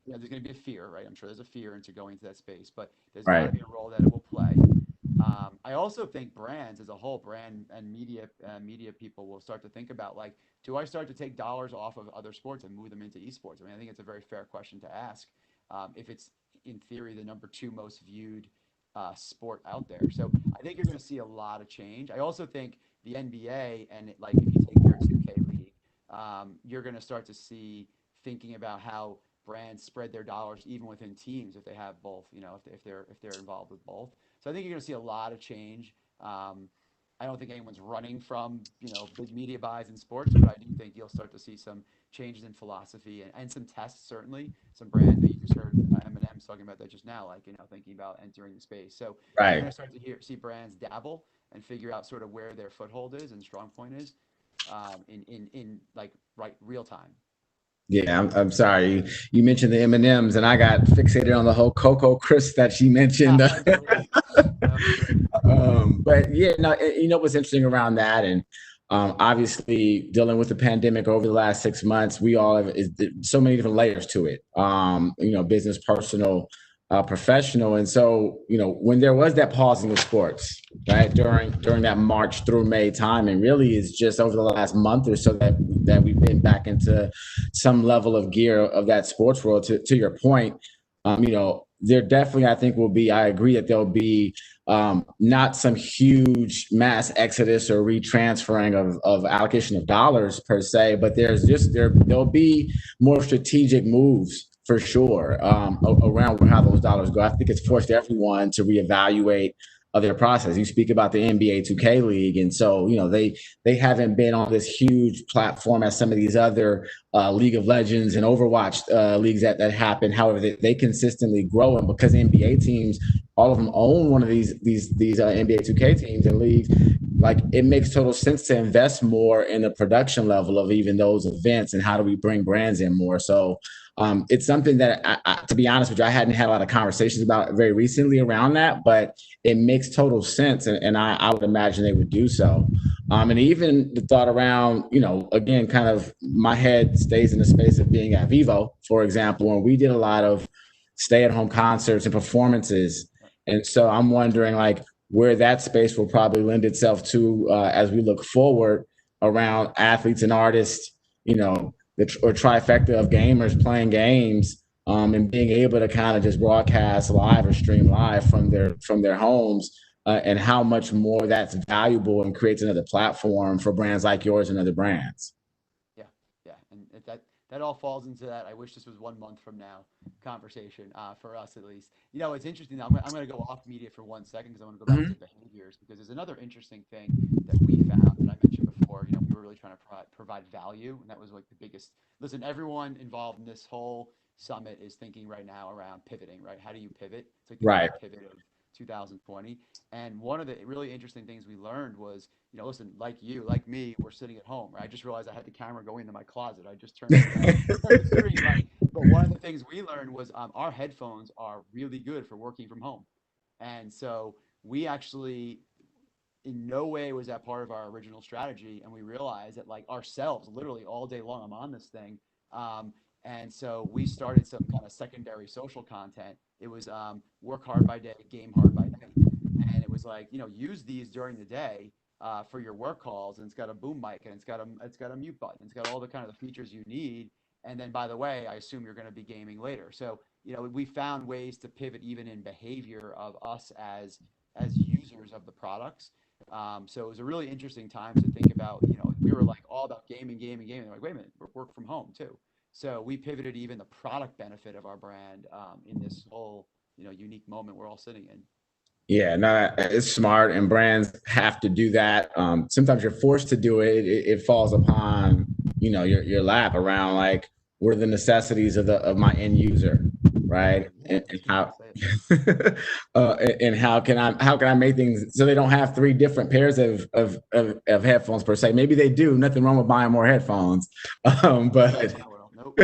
Speaker 6: there's going to be a fear, right? I'm sure there's a fear into going into that space, but there's got to be a role that it will play. I also think brands as a whole, brand and media people will start to think about, like, do I start to take dollars off of other sports and move them into esports? I mean, I think it's a very fair question to ask. If it's in theory the number 2 most viewed sport out there, so I think you're going to see a lot of change. I also think the NBA and like if you take their 2K league, you're going to start to see thinking about how brands spread their dollars even within teams if they have both. If they're involved with both. So I think you're going to see a lot of change. I don't think anyone's running from big media buys in sports, but I do think you'll start to see some changes in philosophy and some tests, certainly some brands that you just heard Eminem's talking about that just now, like thinking about entering the space. So you're going to start to see brands dabble and figure out sort of where their foothold is and strong point is in like real time.
Speaker 5: Yeah, I'm sorry. You mentioned the M&Ms, and I got fixated on the whole Cocoa Crisp that you mentioned. But yeah, no, what's interesting around that, and obviously dealing with the pandemic over the last 6 months, we all have so many different layers to it. Business, personal, professional, and so when there was that pause in the sports, right, during that March through May time, and really is just over the last month or so that we've been back into some level of gear of that sports world. To your point, there definitely, I think, will be. I agree that there'll be not some huge mass exodus or retransferring of allocation of dollars per se, but there'll be more strategic moves for sure around how those dollars go. I think it's forced everyone to reevaluate their process. You speak about the NBA 2K league, and so they haven't been on this huge platform as some of these other League of Legends and Overwatch leagues that happen. However, they consistently grow, and because NBA teams, all of them own one of these NBA 2K teams and leagues, like it makes total sense to invest more in the production level of even those events and how do we bring brands in more. So it's something that, to be honest with you, I hadn't had a lot of conversations about very recently around that, but it makes total sense, and I would imagine they would do so. And even the thought around, again, kind of my head stays in the space of being at Vivo, for example, and we did a lot of stay-at-home concerts and performances. And so I'm wondering, like, where that space will probably lend itself to as we look forward around athletes and artists, or trifecta of gamers playing games, and being able to kind of just broadcast live or stream live from their homes, and how much more that's valuable and creates another platform for brands like yours and other brands.
Speaker 6: Yeah, and that all falls into that. I wish this was 1 month from now conversation, for us at least. It's interesting. I'm going to go off media for 1 second because I want to go back to behaviors, because there's another interesting thing that we found that I mentioned before. We were really trying to provide value, and that was like the biggest. Listen, everyone involved in this whole summit is thinking right now around pivoting, right? How do you pivot? It's like the
Speaker 5: Right.
Speaker 6: pivot of 2020. And one of the really interesting things we learned was, listen, like you, like me, we're sitting at home, right? I just realized I had the camera going into my closet. I just turned the screen, right? But one of the things we learned was our headphones are really good for working from home. And so we actually, in no way was that part of our original strategy. And we realized that, like, ourselves, literally all day long, I'm on this thing. And so we started some kind of secondary social content. It was work hard by day, game hard by night. And it was like, use these during the day for your work calls. And it's got a boom mic, and it's got a mute button. It's got all the kind of the features you need. And then, by the way, I assume you're going to be gaming later. So, we found ways to pivot even in behavior of us as users of the products. So it was a really interesting time to think about. We were like all about gaming. They're like, wait a minute, we're work from home too. So we pivoted even the product benefit of our brand in this whole unique moment we're all sitting in.
Speaker 5: Yeah, no, it's smart, and brands have to do that. Sometimes you're forced to do it. It falls upon your lap around, like, what are the necessities of my end user, right? And how and how can I make things so they don't have 3 different pairs of headphones per se. Maybe they do. Nothing wrong with buying more headphones, but.
Speaker 6: Nope.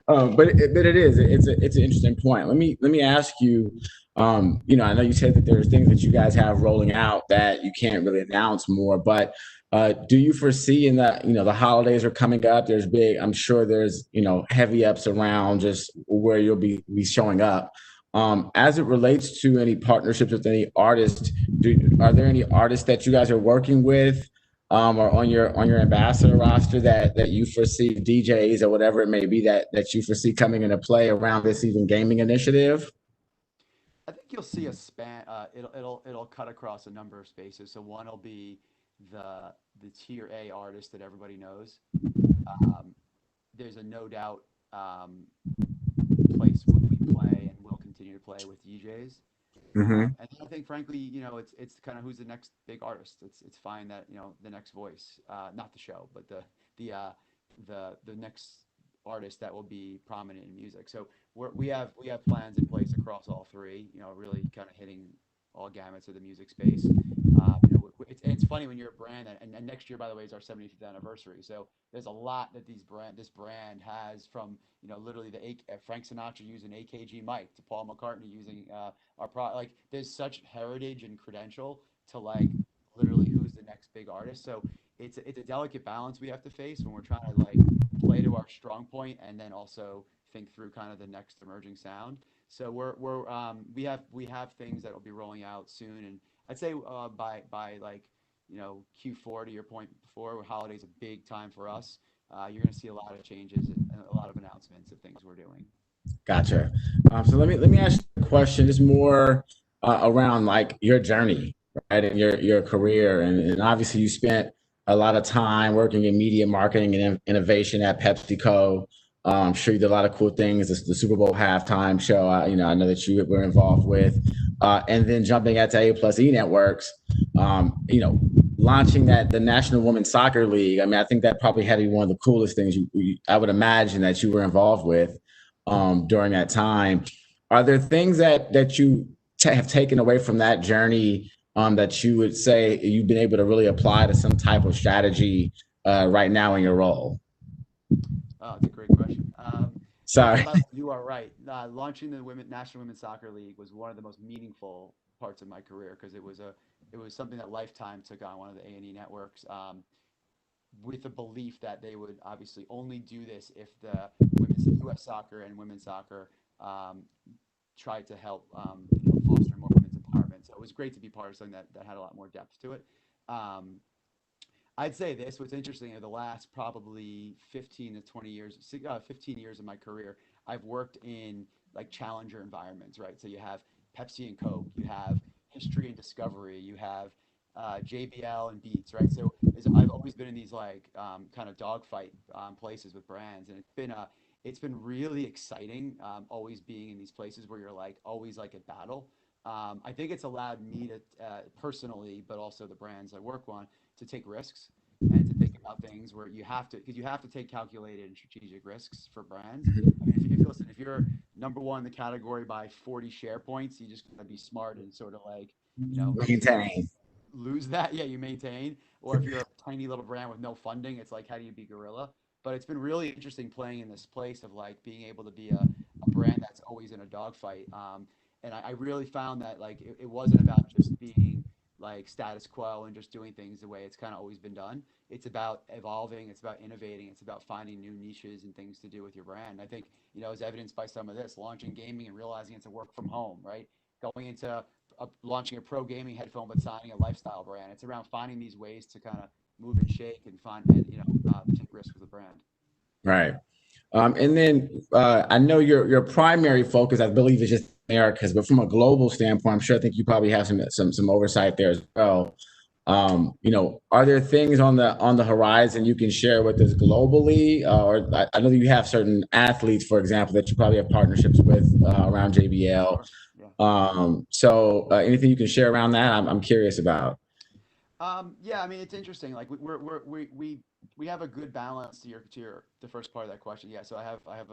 Speaker 5: But it's an interesting point. Let me ask you. I know you said that there's things that you guys have rolling out that you can't really announce more, but do you foresee in that, the holidays are coming up? I'm sure there's, heavy ups around just where you'll be showing up. As it relates to any partnerships with any artists, are there any artists that you guys are working with, or on your ambassador roster that you foresee, DJs or whatever it may be, that you foresee coming into play around this even gaming initiative?
Speaker 6: I think you'll see a span. It'll cut across a number of spaces. So one will be the tier A artist that everybody knows. There's a no doubt place where we play and will continue to play with DJs. And I think, frankly, it's kind of who's the next big artist. It's fine that the next voice, not the show, but the next artist that will be prominent in music. So we have plans in place across all 3. Really kind of hitting all gamuts of the music space. It's funny when you're a brand, and next year, by the way, is our 75th anniversary. So there's a lot that this brand has, from literally Frank Sinatra using AKG mic to Paul McCartney using our product. Like, there's such heritage and credential to, like, literally who's the next big artist. So it's a delicate balance we have to face when we're trying to, like, play to our strong point and then also think through kind of the next emerging sound. So we have things that will be rolling out soon, and I'd say by like Q4, to your point before, where holidays a big time for us, you're going to see a lot of changes and a lot of announcements of things we're doing.
Speaker 5: Gotcha. So let me ask you a question. It's more around, like, your journey, right, and your career, and obviously you spent a lot of time working in media marketing and innovation at PepsiCo. I'm sure you did a lot of cool things. The Super Bowl halftime show, I know that you were involved with, and then jumping at A+E Networks, launching the National Women's Soccer League. I mean, I think that probably had to be one of the coolest things I would imagine that you were involved with during that time. Are there things that you have taken away from that journey that you would say you've been able to really apply to some type of strategy right now in your role?
Speaker 6: Oh, that's a great question.
Speaker 5: Sorry.
Speaker 6: You are right. Launching the National Women's Soccer League was one of the most meaningful parts of my career because it was something that Lifetime took on, one of the A&E networks, with the belief that they would obviously only do this if the women's U.S. soccer and women's soccer tried to help foster more women's empowerment. So it was great to be part of something that had a lot more depth to it. I'd say this, what's interesting, in the last probably 15 to 20 years, 15 years of my career, I've worked in like challenger environments, right? So you have Pepsi and Coke, you have History and Discovery, you have JBL and Beats, right? So I've always been in these like kind of dogfight places with brands, and it's been really exciting always being in these places where you're like always like at battle. I think it's allowed me to personally, but also the brands I work on, to take risks and to think about things where you have to, because you have to take calculated and strategic risks for brands. I mean, listen, if you're number one in the category by 40 share points, you just gotta be smart and sort of like,
Speaker 5: Maintain.
Speaker 6: lose that. Yeah, you maintain. Or if you're a tiny little brand with no funding, it's like, how do you be guerrilla? But it's been really interesting playing in this place of like being able to be a brand that's always in a dogfight. And I really found that like it wasn't about just being like status quo and just doing things the way it's kind of always been done. It's about evolving, it's about innovating, it's about finding new niches and things to do with your brand. I think, as evidenced by some of this, launching gaming and realizing it's a work from home, right? Going into launching a pro gaming headphone, but signing a lifestyle brand. It's around finding these ways to kind of move and shake and find, and, take risks with the brand.
Speaker 5: Right. And then I know your primary focus, I believe, is just Americas, but from a global standpoint, I'm sure I think you probably have some oversight there as well. Are there things on the horizon you can share with us globally? Or I know that you have certain athletes, for example, that you probably have partnerships with around JBL.
Speaker 6: Sure. Yeah.
Speaker 5: Anything you can share around that? I'm curious about.
Speaker 6: Yeah, I mean, it's interesting. Like we have a good balance to the first part of that question. Yeah, so I have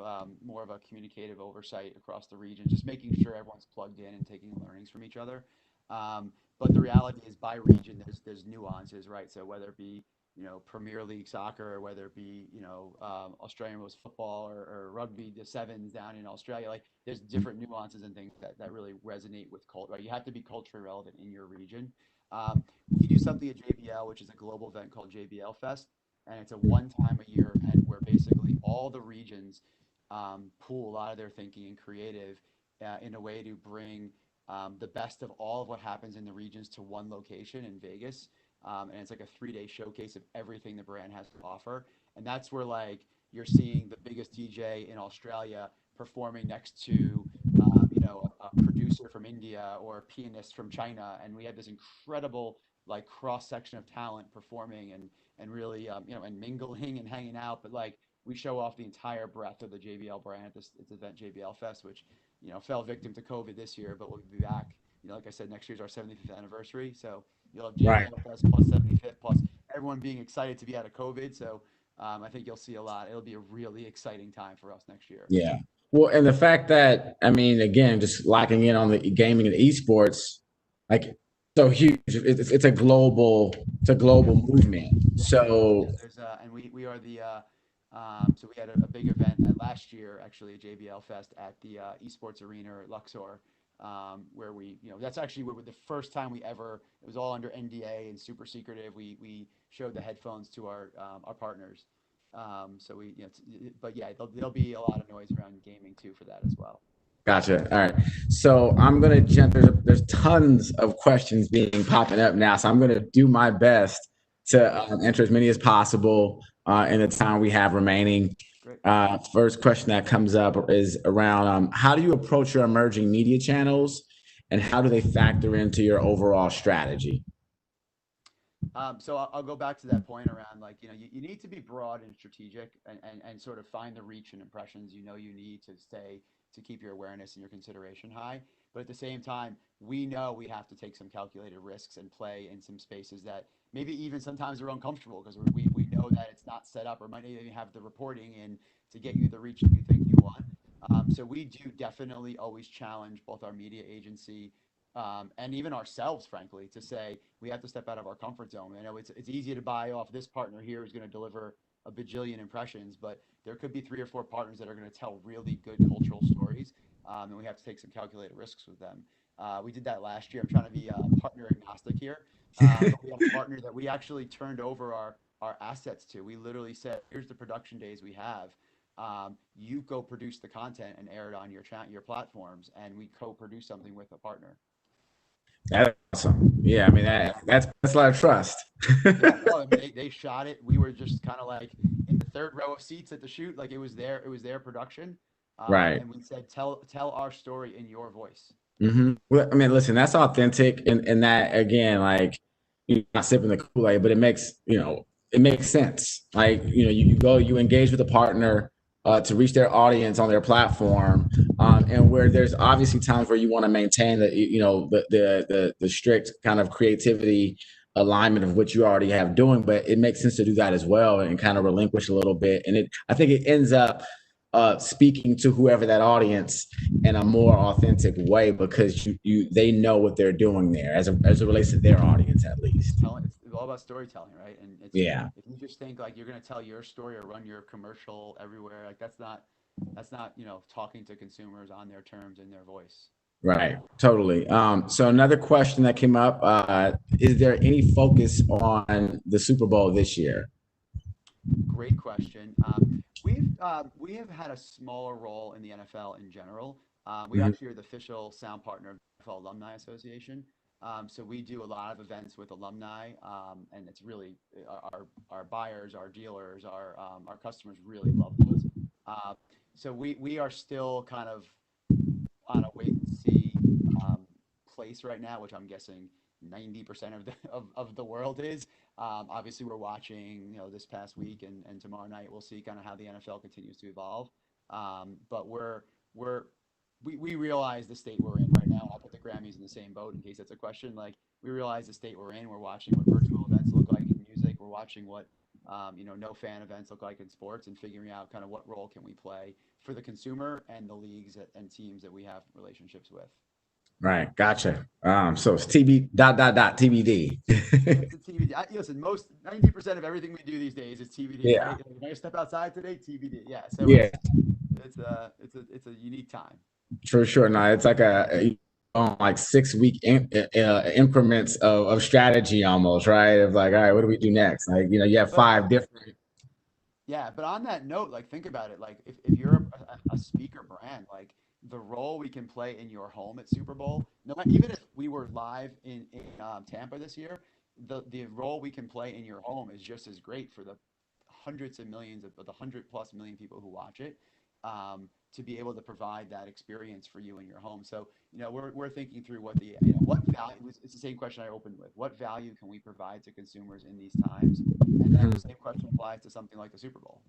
Speaker 6: more of a communicative oversight across the region, just making sure everyone's plugged in and taking learnings from each other. But the reality is, by region, there's nuances, right? So whether it be Premier League soccer, or whether it be Australian rules football, or rugby, the sevens down in Australia, like there's different nuances and things that really resonate with culture. Right? You have to be culturally relevant in your region. We do something at JBL, which is a global event called JBL Fest, and it's a one-time-a-year event where basically all the regions pool a lot of their thinking and creative in a way to bring the best of all of what happens in the regions to one location in Vegas. And it's like a 3-day showcase of everything the brand has to offer. And that's where like you're seeing the biggest DJ in Australia performing next to a producer from India or a pianist from China, and we have this incredible like cross section of talent performing and really and mingling and hanging out. But like we show off the entire breadth of the JBL brand at this event, JBL Fest, which fell victim to COVID this year, but we'll be back. Like I said, next year's our 75th anniversary, so you'll have JBL Fest plus 75th plus everyone being excited to be out of COVID. So I think you'll see a lot. It'll be a really exciting time for us next year.
Speaker 5: Yeah. Well, and the fact that, I mean, again, just locking in on the gaming and esports, like so huge. It's a global movement.
Speaker 6: Yeah.
Speaker 5: So
Speaker 6: there's and we are the so we had a big event last year, actually, at JBL Fest at the esports arena at Luxor, where we that's actually the first time it was all under NDA and super secretive. We showed the headphones to our partners. So but yeah, there'll be a lot of noise around gaming too for that as well.
Speaker 5: Gotcha. All right. So I'm gonna jump. There's tons of questions popping up now. So I'm gonna do my best to answer as many as possible in the time we have remaining.
Speaker 6: Great.
Speaker 5: First question that comes up is around how do you approach your emerging media channels, and how do they factor into your overall strategy?
Speaker 6: So I'll go back to that point around like you need to be broad and strategic and sort of find the reach and impressions you need to keep your awareness and your consideration high. But at the same time, we know we have to take some calculated risks and play in some spaces that maybe even sometimes are uncomfortable because we know that it's not set up or might not even have the reporting in to get you the reach that you think you want. So we do definitely always challenge both our media agency and even ourselves, frankly, to say we have to step out of our comfort zone. I know it's easy to buy off this partner here who's going to deliver a bajillion impressions, but there could be 3 or 4 partners that are going to tell really good cultural stories, and we have to take some calculated risks with them. We did that last year. I'm trying to be partner agnostic here, but we have a partner that we actually turned over our assets to. We literally said, here's the production days we have. You go produce the content and air it on your platforms, and we co-produce something with a partner.
Speaker 5: That's awesome. Yeah, I mean that's a lot of trust.
Speaker 6: Yeah, no, I mean, they shot it. We were just kind of like in the third row of seats at the shoot, like it was their production.
Speaker 5: Right.
Speaker 6: And we said, tell our story in your voice.
Speaker 5: Well, I mean, listen, that's authentic, and that again, like you're not sipping the Kool-Aid, but it makes it makes sense. Like you engage with a partner to reach their audience on their platform, and where there's obviously times where you want to maintain the strict kind of creativity alignment of what you already have doing, but it makes sense to do that as well and kind of relinquish a little bit. And I think it ends up speaking to whoever that audience in a more authentic way, because they know what they're doing there as it relates to their audience, at least.
Speaker 6: It's all about storytelling, right? And if you just think like you're going to tell your story or run your commercial everywhere, like that's not talking to consumers on their terms in their voice.
Speaker 5: Right, totally. So another question that came up, is there any focus on the Super Bowl this year?
Speaker 6: Great question. We have had a smaller role in the NFL in general. We actually are the official sound partner of the NFL Alumni Association. So we do a lot of events with alumni, and it's really our buyers, our dealers, our customers really love those. So we are still kind of on a wait and see place right now, which I'm guessing 90% of the world is. Obviously, we're watching, this past week and tomorrow night. We'll see kind of how the NFL continues to evolve. But we realize the state we're in right now. I'll put the Grammys in the same boat in case that's a question. Like we realize the state we're in. We're watching what virtual events look like in music. We're watching what no fan events look like in sports, and figuring out kind of what role can we play for the consumer and the leagues and teams that we have relationships with.
Speaker 5: Right, gotcha. So it's TBD.
Speaker 6: It's a TBD. Listen, 90% of everything we do these days is TBD.
Speaker 5: Yeah.
Speaker 6: Right? If I step outside today, TBD. Yeah. So
Speaker 5: yeah,
Speaker 6: it's a unique time.
Speaker 5: for sure. No, it's like like 6-week increments of strategy almost, right? Of like, all right, what do we do next? Like, you have 5 different.
Speaker 6: Yeah, but on that note, like think about it. Like if you're a speaker brand, like the role we can play in your home at Super Bowl, even if we were live in Tampa this year, the role we can play in your home is just as great for the hundreds of millions of the 100+ million people who watch it, to be able to provide that experience for you in your home. So we're thinking through what value. It's the same question I opened with. What value can we provide to consumers in these times? And then the same question applies to something like the Super Bowl.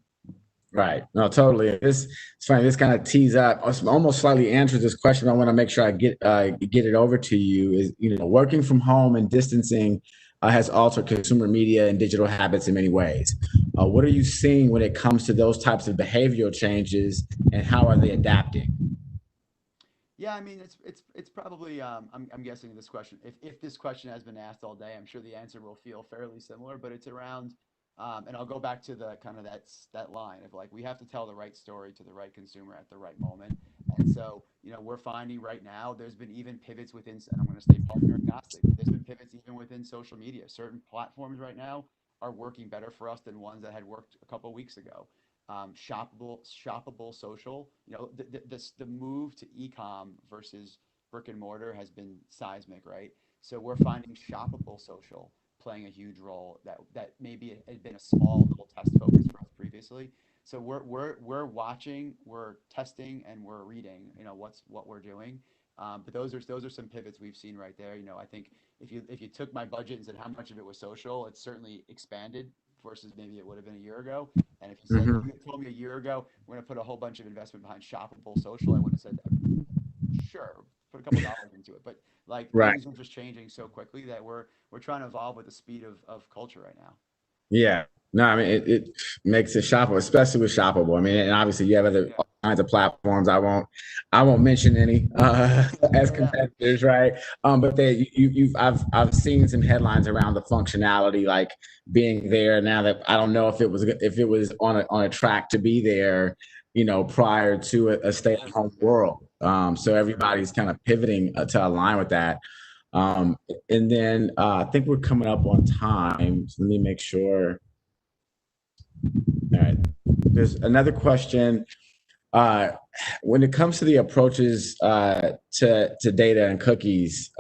Speaker 5: Right. No, totally. It's funny. This kind of tees up, almost slightly answers this question. I want to make sure I get it over to you. Is working from home and distancing has altered consumer media and digital habits in many ways. What are you seeing when it comes to those types of behavioral changes, and how are they adapting?
Speaker 6: Yeah, I mean, it's probably I'm guessing this question. If this question has been asked all day, I'm sure the answer will feel fairly similar. But it's around. And I'll go back to the kind of that line of like, we have to tell the right story to the right consumer at the right moment. And so, we're finding right now there's been even pivots within, and I'm going to stay partner agnostic, but there's been pivots even within social media. Certain platforms right now are working better for us than ones that had worked a couple of weeks ago. Shoppable social, the move to e-com versus brick and mortar has been seismic, right? So we're finding shoppable social playing a huge role that maybe it had been a small little test focus for us previously. So we're watching, we're testing, and we're reading, what we're doing. But those are some pivots we've seen right there. I think if you took my budget and said how much of it was social, it's certainly expanded versus maybe it would have been a year ago. And if you said, if you had told me a year ago we're going to put a whole bunch of investment behind shoppable social, I would have said, sure, put a couple dollars into it. But like things are just changing so quickly that we're trying to evolve with the speed of culture right now.
Speaker 5: Yeah. No, I mean, it makes it shoppable, especially with shoppable. I mean, and obviously you have other kinds of platforms. I won't mention any as competitors, right? But I've seen some headlines around the functionality, like being there now that I don't know if it was on a track to be there, prior to a stay-at-home world. So everybody's kind of pivoting to align with that. And then I think we're coming up on time. So let me make sure. All right. There's another question. When it comes to the approaches to data and cookies,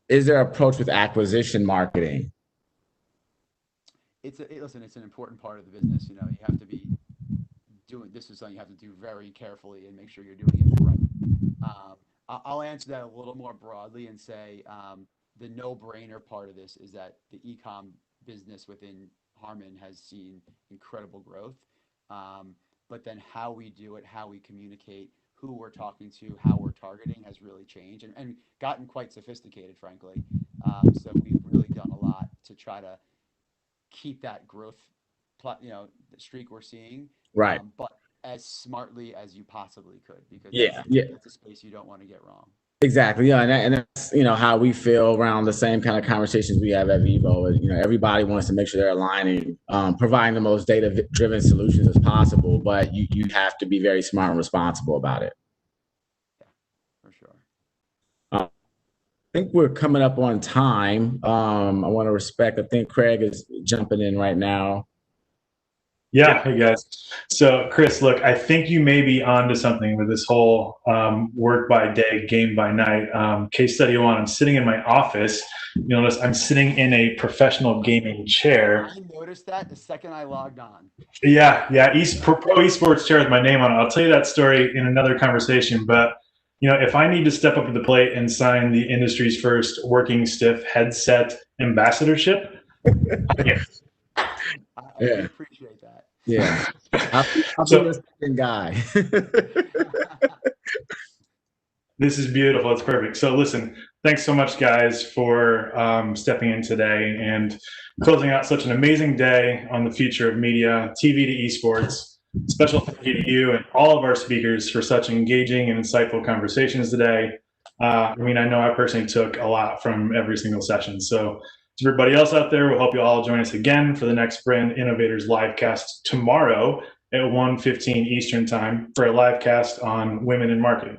Speaker 5: is there an approach with acquisition marketing?
Speaker 6: Listen, it's an important part of the business. You have to be this is something you have to do very carefully and make sure you're doing it right. I'll answer that a little more broadly and say the no-brainer part of this is that the e-com business within Harman has seen incredible growth. But then how we do it, how we communicate, who we're talking to, how we're targeting has really changed and gotten quite sophisticated, frankly. So we've really done a lot to try to keep that growth, the streak we're seeing,
Speaker 5: right?
Speaker 6: But as smartly as you possibly could, because that's a space you don't want to get wrong.
Speaker 5: Exactly. Yeah, and that's how we feel around the same kind of conversations we have at Vivo. Everybody wants to make sure they're aligning, providing the most data-driven solutions as possible, but you have to be very smart and responsible about it.
Speaker 6: Yeah, for sure.
Speaker 5: I think we're coming up on time. I want to respect. I think Craig is jumping in right now.
Speaker 2: Yeah, hey guys. So Chris, look, I think you may be onto something with this whole work by day, game by night. Case study one, I'm sitting in my office. You'll notice I'm sitting in a professional gaming chair.
Speaker 6: I noticed that the second I logged on.
Speaker 2: Yeah, Pro ESports chair with my name on it. I'll tell you that story in another conversation, but if I need to step up to the plate and sign the industry's first working stiff headset ambassadorship,
Speaker 6: I appreciate that.
Speaker 5: Yeah. I'll be the second guy.
Speaker 2: This is beautiful. It's perfect. So listen, thanks so much, guys, for stepping in today and closing out such an amazing day on the future of media, TV to esports. Special thank you to you and all of our speakers for such engaging and insightful conversations today. I know I personally took a lot from every single session. So to everybody else out there, we hope you all join us again for the next Brand Innovators livecast tomorrow at 1:15 Eastern Time for a livecast on women in marketing.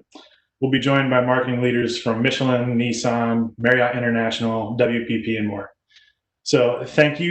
Speaker 2: We'll be joined by marketing leaders from Michelin, Nissan, Marriott International, WPP, and more. So thank you.